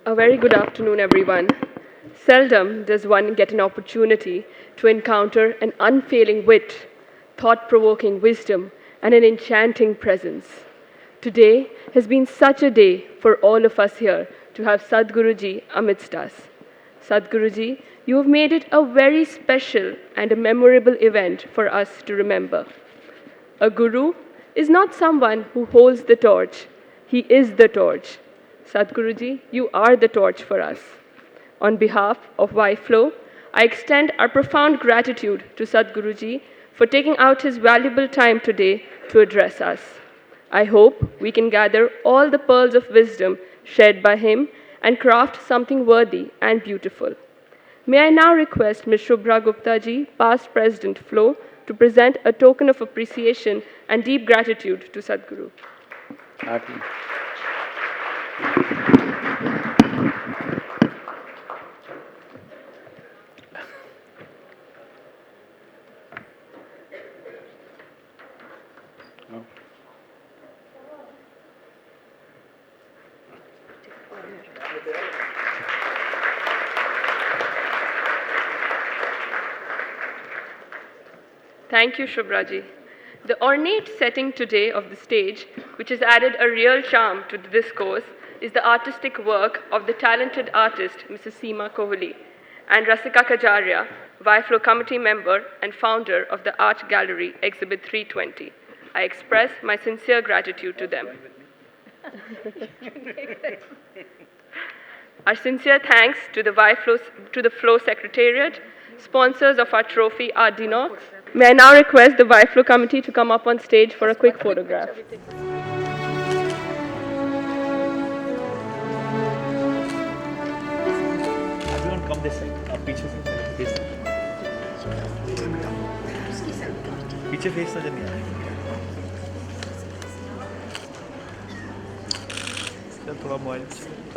A very good afternoon, everyone. Seldom does one get an opportunity to encounter an unfailing wit, thought-provoking wisdom, and an enchanting presence. Today has been such a day for all of us here to have Sadhguruji amidst us. Sadhguruji, you have made it a very special and a memorable event for us to remember. A guru is not someone who holds the torch, he is the torch. Sadhguruji, you are the torch for us. On behalf of YFLO, I extend our profound gratitude to Sadhguruji for taking out his valuable time today to address us. I hope we can gather all the pearls of wisdom shared by him and craft something worthy and beautiful. May I now request Ms. Shubhra Gupta ji, past President FLO, to present a token of appreciation and deep gratitude to Sadhguru. Thank you, Shubhraji. The ornate setting today of the stage, which has added a real charm to the discourse, is the artistic work of the talented artist, Mrs. Seema Kohli, and Rasika Kajaria, YFLO committee member and founder of the Art Gallery Exhibit 320. I express my sincere gratitude to them. Our sincere thanks to the FLO Secretariat, sponsors of our trophy, our Dinox. May I now request the YFLO committee to come up on stage for a quick photograph. Everyone come this side. पीछे face. पीछे face नजर नहीं आ रहा. चल थोड़ा mobile